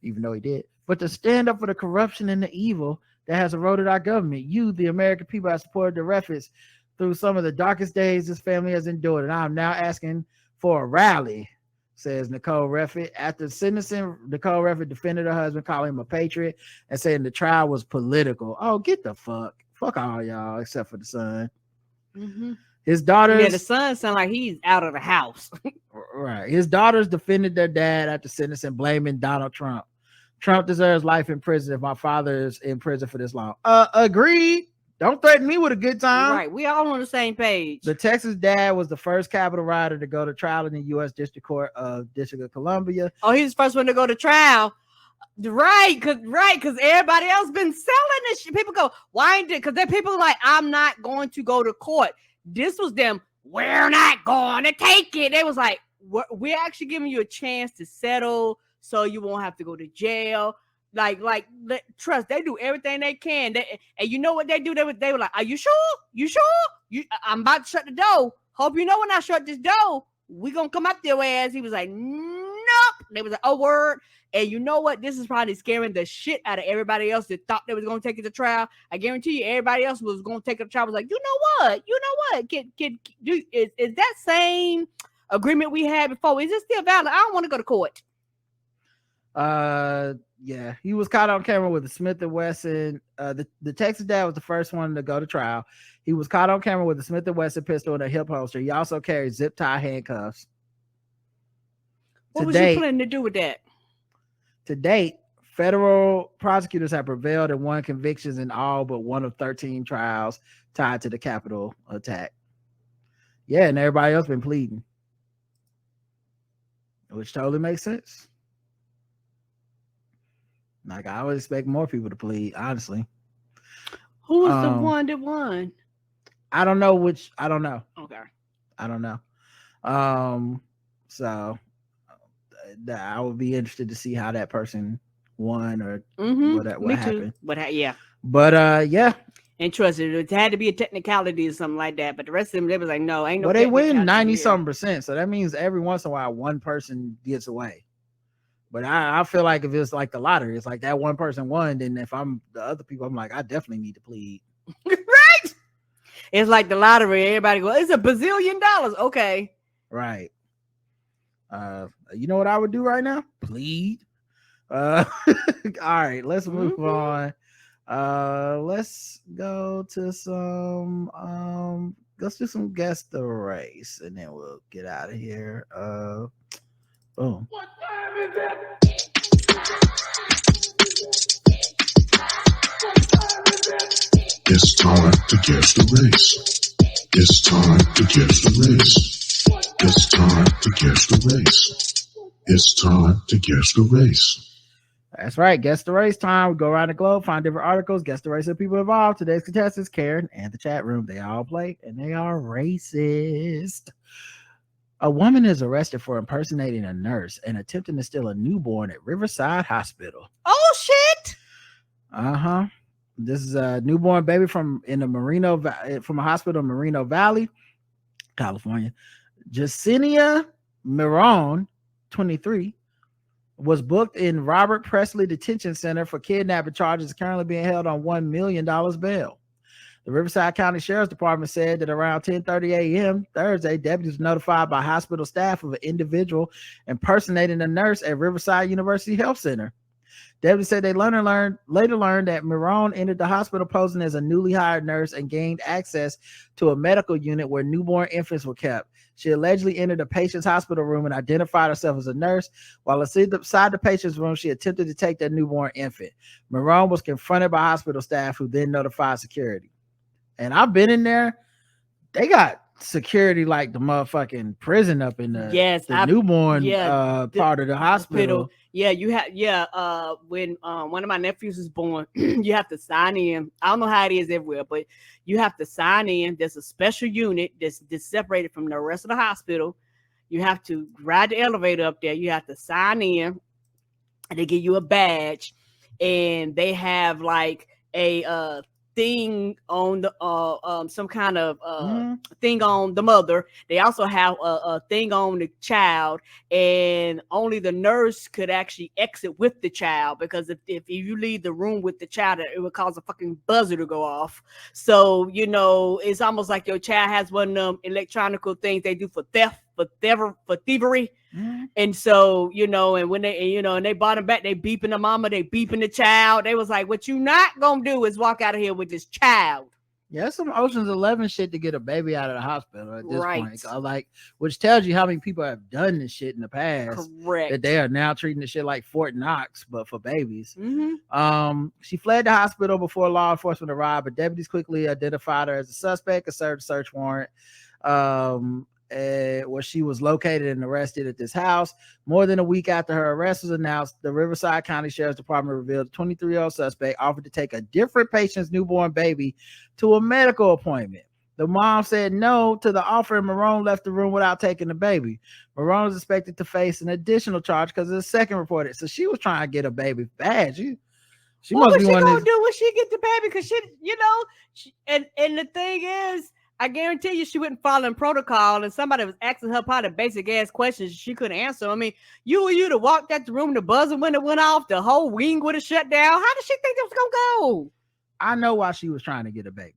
even though he did, but to stand up for the corruption and the evil that has eroded our government. You, the American people, have supported the Reffitt's through some of the darkest days this family has endured, and I'm now asking for a rally, says Nicole Reffitt. After sentencing, Nicole Reffitt defended her husband, calling him a patriot and saying the trial was political. Oh, get the fuck all y'all, except for the son. Mm-hmm. His daughters, the son sound like he's out of the house. Right. His daughters defended their dad after sentencing, blaming Donald Trump. Trump deserves life in prison if my father is in prison for this long. Agreed. Don't threaten me with a good time. Right. We all on the same page. The Texas dad was the first Capitol rider to go to trial in the U.S. District Court of District of Columbia. Oh, he's the first one to go to trial. Right, because everybody else been selling this shit. People go, why ain't it? Because there people like, I'm not going to go to court. This was them, we're not going to take it. They was like, we're actually giving you a chance to settle so you won't have to go to jail. Like, trust, they do everything they can. And you know what they do? They were like, are you sure? You sure? I'm about to shut the door. Hope you know when I shut this door, we gonna come up your ass. He was like, nope. They was like, oh, word. And you know what? This is probably scaring the shit out of everybody else that thought they was going to take it to trial. I guarantee you, everybody else was going to take it to trial. Was like, you know what? Is that same agreement we had before? Is it still valid? I don't want to go to court. Yeah, he was caught on camera with a Smith & Wesson. The Texas dad was the first one to go to trial. He was caught on camera with a Smith & Wesson pistol and a hip holster. He also carried zip tie handcuffs. What was you planning to do with that? To date, federal prosecutors have prevailed and won convictions in all but one of 13 trials tied to the Capitol attack. Yeah, and everybody else been pleading, which totally makes sense. Like, I would expect more people to plead, honestly. Who was the one that won? I don't know which. I don't know. Okay. I don't know. So I would be interested to see how that person won or what happened. Yeah. But yeah. And trust it had to be a technicality or something like that. But the rest of them, they was like, no, ain't no. But they win 90-something%. So that means every once in a while one person gets away. But I feel like if it's like the lottery, it's like that one person won. Then if I'm the other people, I'm like, I definitely need to plead. Right. It's like the lottery. Everybody go, it's $1 bazillion. Okay. Right. You know what I would do right now? Plead. All right, let's move on. Let's go to some let's do some guess the race and then we'll get out of here. Boom. What time is it? It's time to guess the race. It's time to guess the race. It's time to guess the race. It's time to guess the race. That's right. Guess the race time. We go around the globe, find different articles, guess the race of people involved. Today's contestants, Karen and the chat room, they all play and they are racist. A woman is arrested for impersonating a nurse and attempting to steal a newborn at Riverside Hospital. Oh shit! This is a newborn baby from a hospital in Moreno Valley, California. Jacinia Miron, 23, was booked in Robert Presley Detention Center for kidnapping charges, currently being held on $1 million bail. The Riverside County Sheriff's Department said that around 10:30 a.m. Thursday, deputies were notified by hospital staff of an individual impersonating a nurse at Riverside University Health Center. Deputies said they later learned that Miron entered the hospital posing as a newly hired nurse and gained access to a medical unit where newborn infants were kept. She allegedly entered a patient's hospital room and identified herself as a nurse. While inside the patient's room, she attempted to take their newborn infant. Miron was confronted by hospital staff who then notified security. And I've been in there. They got security like the motherfucking prison up in the newborn part of the hospital. Yeah, you have when one of my nephews was born, you have to sign in. I don't know how it is everywhere, but you have to sign in. There's a special unit that's separated from the rest of the hospital. You have to ride the elevator up there. You have to sign in, and they give you a badge, and they have like a thing on the some kind of thing on the mother. They also have a thing on the child, and only the nurse could actually exit with the child, because if you leave the room with the child, it would cause a fucking buzzer to go off. So it's almost like your child has one of them electronic things they do for theft, for thievery. And so, and when they, and they brought him back, they beeping the mama, they beeping the child. They was like, what you not gonna do is walk out of here with this child. Yeah, some Ocean's 11 shit to get a baby out of the hospital at this point. Which tells you how many people have done this shit in the past. Correct. That they are now treating the shit like Fort Knox, but for babies. She fled the hospital before law enforcement arrived, but deputies quickly identified her as a suspect and served a search warrant. Where she was located and arrested at this house. More than a week after her arrest was announced, the Riverside County Sheriff's Department revealed the 23-year-old suspect offered to take a different patient's newborn baby to a medical appointment. The mom said no to the offer, and Miron left the room without taking the baby. Miron was expected to face an additional charge because of the second reported. So she was trying to get a baby bad. She what must was be she one gonna of do when she get the baby? Because and the thing is, I guarantee you she wouldn't follow in protocol, and somebody was asking her probably basic ass questions she couldn't answer. I mean, you to walk out the room, the buzzer when it went off, the whole wing would have shut down. How did she think it was gonna go? I know why she was trying to get a baby.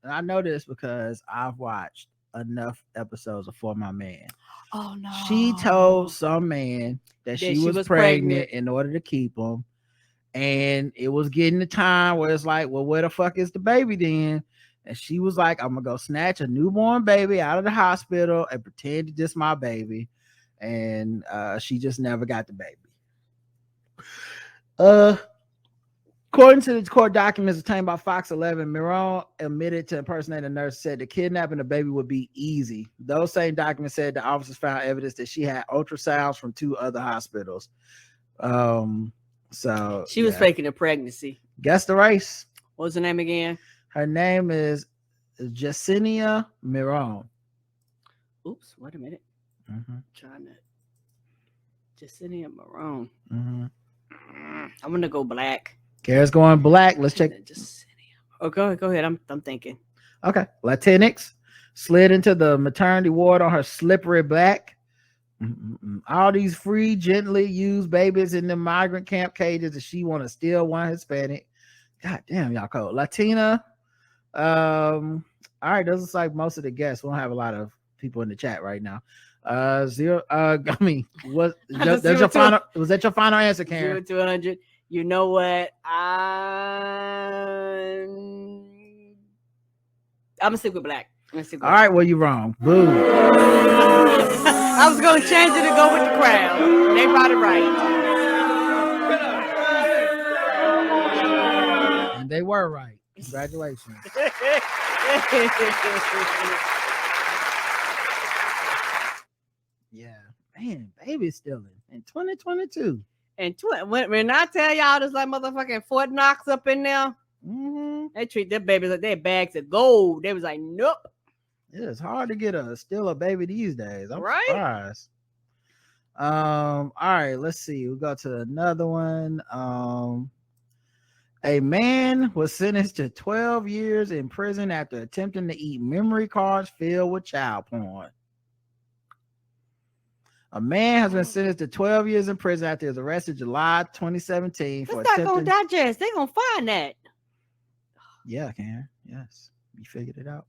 And I know this because I've watched enough episodes of For My Man. Oh no. She told some man that she was pregnant in order to keep him. And it was getting the time where it's like, well, where the fuck is the baby then? And she was like, I'm gonna go snatch a newborn baby out of the hospital and pretend it's just my baby. And she just never got the baby. According to the court documents obtained by Fox 11, Miron admitted to impersonating a nurse, said the kidnapping the baby would be easy. Those same documents said the officers found evidence that she had ultrasounds from 2 other hospitals. So she was faking a pregnancy. Guess the race. What was her name again? Her name is Yesenia Miron. Oops, wait a minute. Trying to Yesenia Miron. I'm gonna go black. Kara's going black. Let's check. Oh, go ahead. I'm thinking. Okay. Latinx slid into the maternity ward on her slippery back. All these free, gently used babies in the migrant camp cages, and she want to steal one Hispanic. God damn, y'all cold. Latina. All right, those are like most of the guests. We don't have a lot of people in the chat right now. Was that your final answer, Karen? 0 to 100. You know what? I'm gonna stick with black. All right, well, you're wrong. Boo. I was gonna change it to go with the crowd. They got it right. And they were right. Congratulations. Yeah, man, baby stealing in 2022. And when I tell y'all there's like motherfucking Fort Knox up in there, they treat their babies like their bags of gold. They was like, nope. Yeah, it's hard to steal a baby these days. I'm surprised. All right, let's see. We'll go to another one. A man was sentenced to 12 years in prison after attempting to eat memory cards filled with child porn. A man has been sentenced to 12 years in prison after he was arrested July 2017 for attempting... not gonna digest. They're gonna find that. Yeah, Karen. Yes, you figured it out.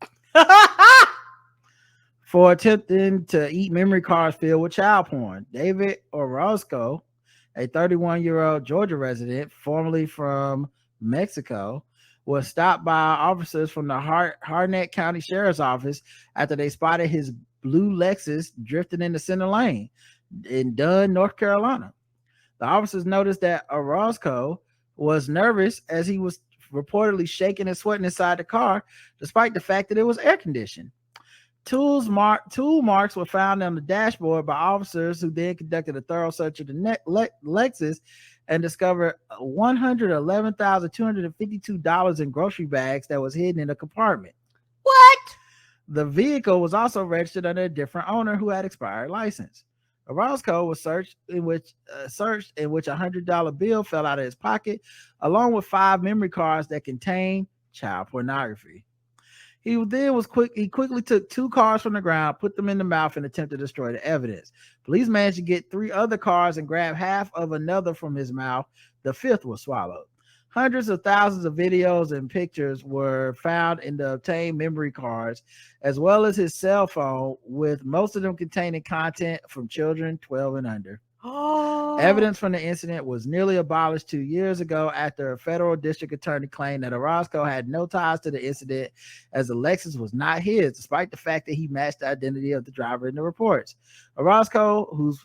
For attempting to eat memory cards filled with child porn. David Orozco a 31-year-old Georgia resident, formerly from Mexico, was stopped by officers from the Harnett County Sheriff's Office after they spotted his blue Lexus drifting in the center lane in Dunn, North Carolina. The officers noticed that Orozco was nervous as he was reportedly shaking and sweating inside the car, despite the fact that it was air conditioned. Tool marks were found on the dashboard by officers who then conducted a thorough search of the Lexus and discovered $111,252 in grocery bags that was hidden in a compartment. What? The vehicle was also registered under a different owner who had expired license. Orozco was searched in which a $100 bill fell out of his pocket, along with 5 memory cards that contained child pornography. He quickly took 2 cards from the ground, put them in the mouth, and attempted to destroy the evidence. Police managed to get 3 other cards and grab half of another from his mouth. The 5th was swallowed. Hundreds of thousands of videos and pictures were found in the obtained memory cards, as well as his cell phone, with most of them containing content from children 12 and under. Evidence from the incident was nearly abolished 2 years ago after a federal district attorney claimed that Orozco had no ties to the incident, as the Lexus was not his, despite the fact that he matched the identity of the driver in the reports. Orozco, who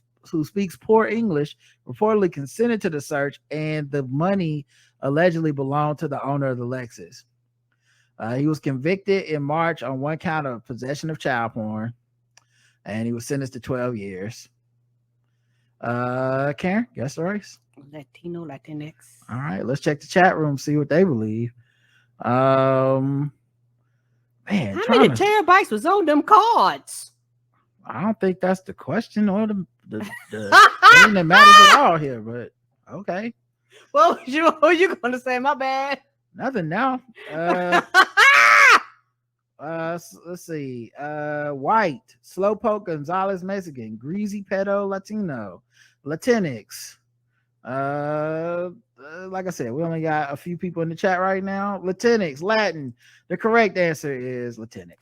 speaks poor English, reportedly consented to the search, and the money allegedly belonged to the owner of the Lexus. He was convicted in March on 1 count of possession of child porn, and he was sentenced to 12 years. Karen, guess the race? Latino, Latinx. All right, let's check the chat room, see what they believe. Man, how many terabytes was on them cards? I don't think that's the question or the thing that matters at all here, but okay. What were you gonna say? My bad. Nothing now. Let's see. White, Slowpoke Gonzalez Mexican, Greasy Pedo Latino, Latinx. Like I said, we only got a few people in the chat right now. Latinx, Latin. The correct answer is Latinx.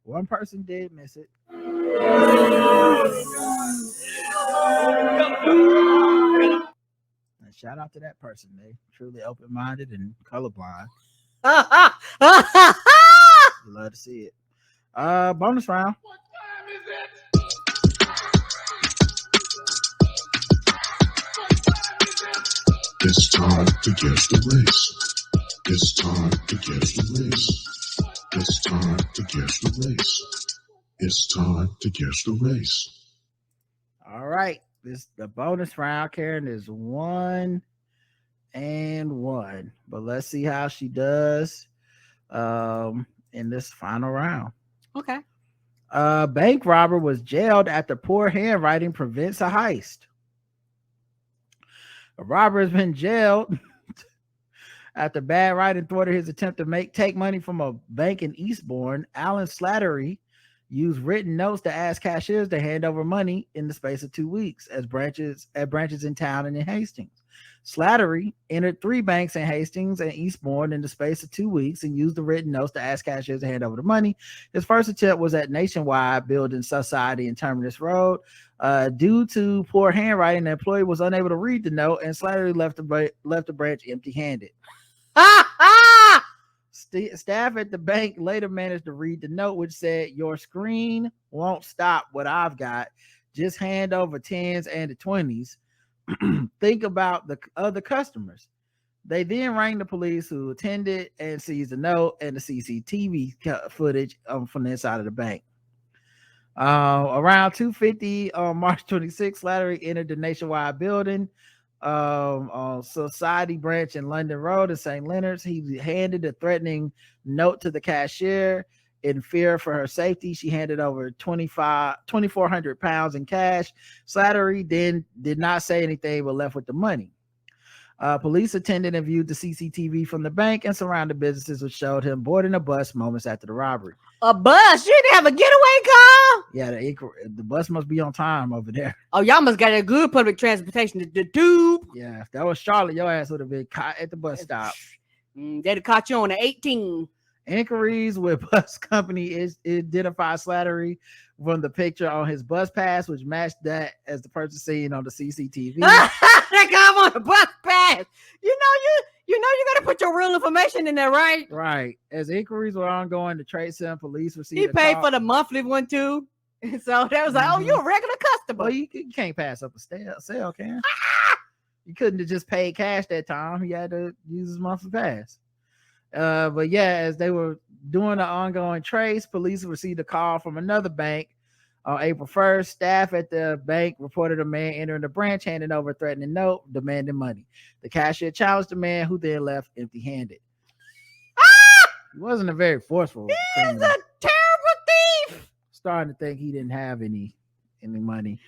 One person did miss it. And shout out to that person. They truly open-minded and colorblind. You love to see it. Bonus round. What time is it? It's time to guess the race. It's time to guess the race. It's time to guess the race. It's time to guess the race. All right. The bonus round, Karen, is 1 and 1. But let's see how she does in this final round. Okay. Bank robber was jailed after poor handwriting prevents a heist. A robber has been jailed after bad writing thwarted his attempt to take money from a bank in Eastbourne. Alan Slattery used written notes to ask cashiers to hand over money in the space of 2 weeks at branches in town and in Hastings. Slattery entered 3 banks in Hastings and Eastbourne in the space of 2 weeks and used the written notes to ask cashiers to hand over the money. His first attempt was at Nationwide Building Society in Terminus Road. Due to poor handwriting, the employee was unable to read the note, and Slattery left the branch empty-handed. Staff at the bank later managed to read the note, which said, "Your screen won't stop what I've got. Just hand over 10s and the 20s. Think about the other customers." They then rang the police, who attended and seized the note and the CCTV footage from the inside of the bank. Around 2:50 on March 26th, Slattery entered the Nationwide Building on Society Branch in London Road in St. Leonard's. He handed a threatening note to the cashier. In fear for her safety, she handed over 2,400 pounds in cash. Slattery then did not say anything but left with the money. Police attended and viewed the CCTV from the bank and surrounding businesses, which showed him boarding a bus moments after the robbery. A bus? You didn't have a getaway car? Yeah, the bus must be on time over there. Oh, y'all must got a good public transportation. The tube. Yeah, if that was Charlotte, your ass would have been caught at the bus stop. They'd have caught you on the 18. Inquiries with bus company is identified Slattery from the picture on his bus pass, which matched that as the person seen on the CCTV. That guy on the bus pass. You gotta put your real information in there, right? Right. As inquiries were ongoing, the Trade Center police received He a paid call. for the monthly one too. So that was like, oh, you're a regular customer. Well, you can't pass up a sale, can you? You couldn't have just paid cash that time. He had to use his monthly pass. But yeah, as they were doing the ongoing trace, police received a call from another bank on April 1st. Staff at the bank reported a man entering the branch, handing over a threatening note, demanding money. The cashier challenged the man, who then left empty-handed. He wasn't a very forceful criminal. He's a terrible thief. Starting to think he didn't have any money.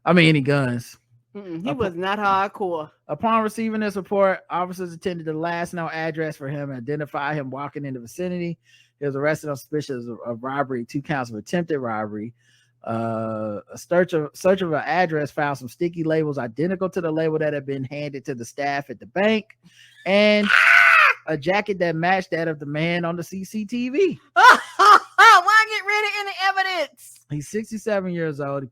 Any guns. He was not hardcore. Upon receiving this report, officers attended the last known address for him and identified him walking in the vicinity. He was arrested on suspicion of robbery, 2 counts of attempted robbery. A search of an address found some sticky labels identical to the label that had been handed to the staff at the bank, and a jacket that matched that of the man on the CCTV. Why get rid of any evidence? He's 67 years old.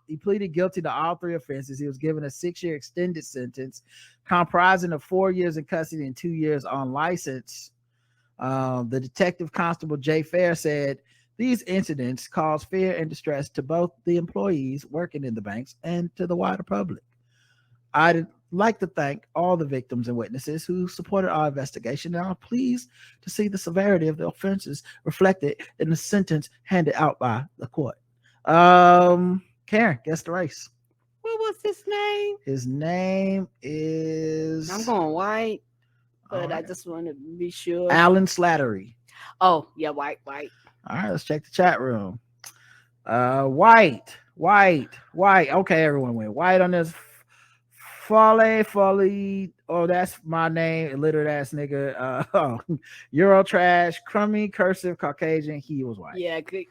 He pleaded guilty to all 3 offenses. He was given a 6-year extended sentence comprising of 4 years in custody and 2 years on license. The detective constable Jay Fair said these incidents caused fear and distress to both the employees working in the banks and to the wider public. I'd like to thank all the victims and witnesses who supported our investigation, and I'm pleased to see the severity of the offenses reflected in the sentence handed out by the court. Karen, guess the race. What was his name? His name is... I'm going white, but I just want to be sure. Alan Slattery. Oh, yeah, white. All right, let's check the chat room. White. Okay, everyone went white on this. Folly. Oh, that's my name, illiterate ass nigga. Euro trash, crummy, cursive, Caucasian. He was white. Yeah, good.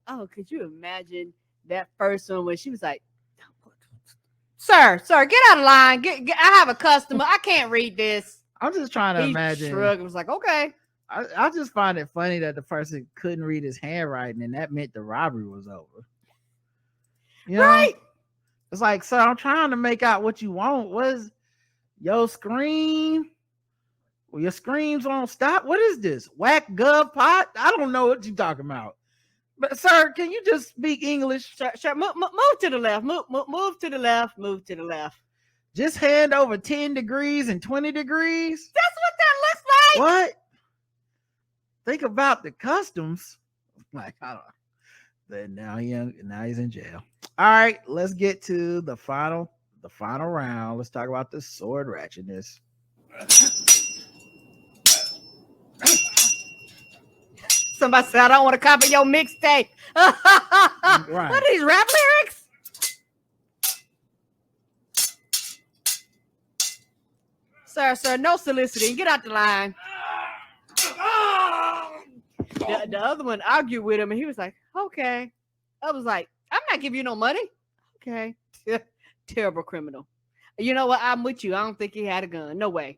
Oh, could you imagine that first one when she was like, Sir, get out of line. I have a customer. I can't read this. I'm just trying to imagine. Shrugged and was like, okay. I just find it funny that the person couldn't read his handwriting, and that meant the robbery was over. You know? Right? It's like, sir, I'm trying to make out what you want. What's your scream? Well, your screams won't stop. What is this? Whack gov pot? I don't know what you're talking about. But sir, can you just speak English? Sure. Move to the left. Move to the left. Move to the left. Just hand over 10 degrees and 20 degrees. That's what that looks like. What? Think about the customs. Like, I don't know. Then now he's in jail. All right, let's get to the final round. Let's talk about the sword ratchetness. Somebody said, I don't want to copy your mixtape. Right. What are these rap lyrics? Sir, no soliciting. Get out the line. The other one argued with him, and he was like, okay. I was like, I'm not giving you no money. Okay. Terrible criminal. You know what? I'm with you. I don't think he had a gun. No way.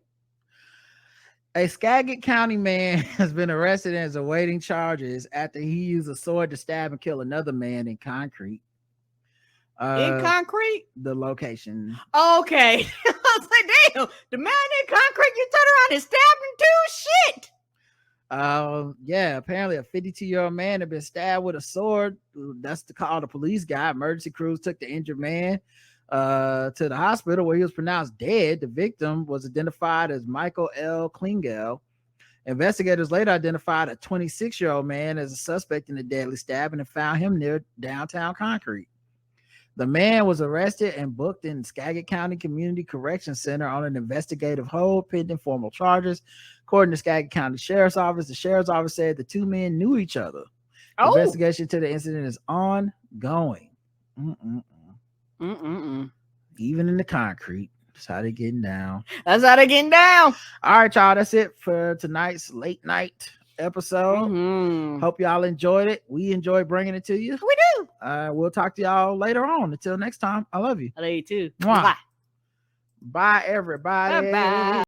A Skagit County man has been arrested and is awaiting charges after he used a sword to stab and kill another man in Concrete. In Concrete? The location. Okay. I was like, damn, the man in Concrete, you turn around and stabbed him too? Shit. Yeah, apparently a 52-year-old man had been stabbed with a sword. That's the call the police got. Emergency crews took the injured man to the hospital where he was pronounced dead. The victim was identified as Michael L. Klingel. Investigators later identified a 26-year-old man as a suspect in the deadly stabbing and found him near downtown Concrete. The man was arrested and booked in Skagit County Community Correction Center on an investigative hold pending formal charges. According to Skagit County Sheriff's Office, the Sheriff's Office said the two men knew each other. Oh. Investigation to the incident is ongoing. Even in the Concrete. That's how they're getting down. That's how they're getting down. All right, y'all. That's it for tonight's late night episode. Hope y'all enjoyed it. We enjoy bringing it to you. We do. we'll talk to y'all later on. Until next time, I love you. I love you too. Mwah. Bye everybody. Bye.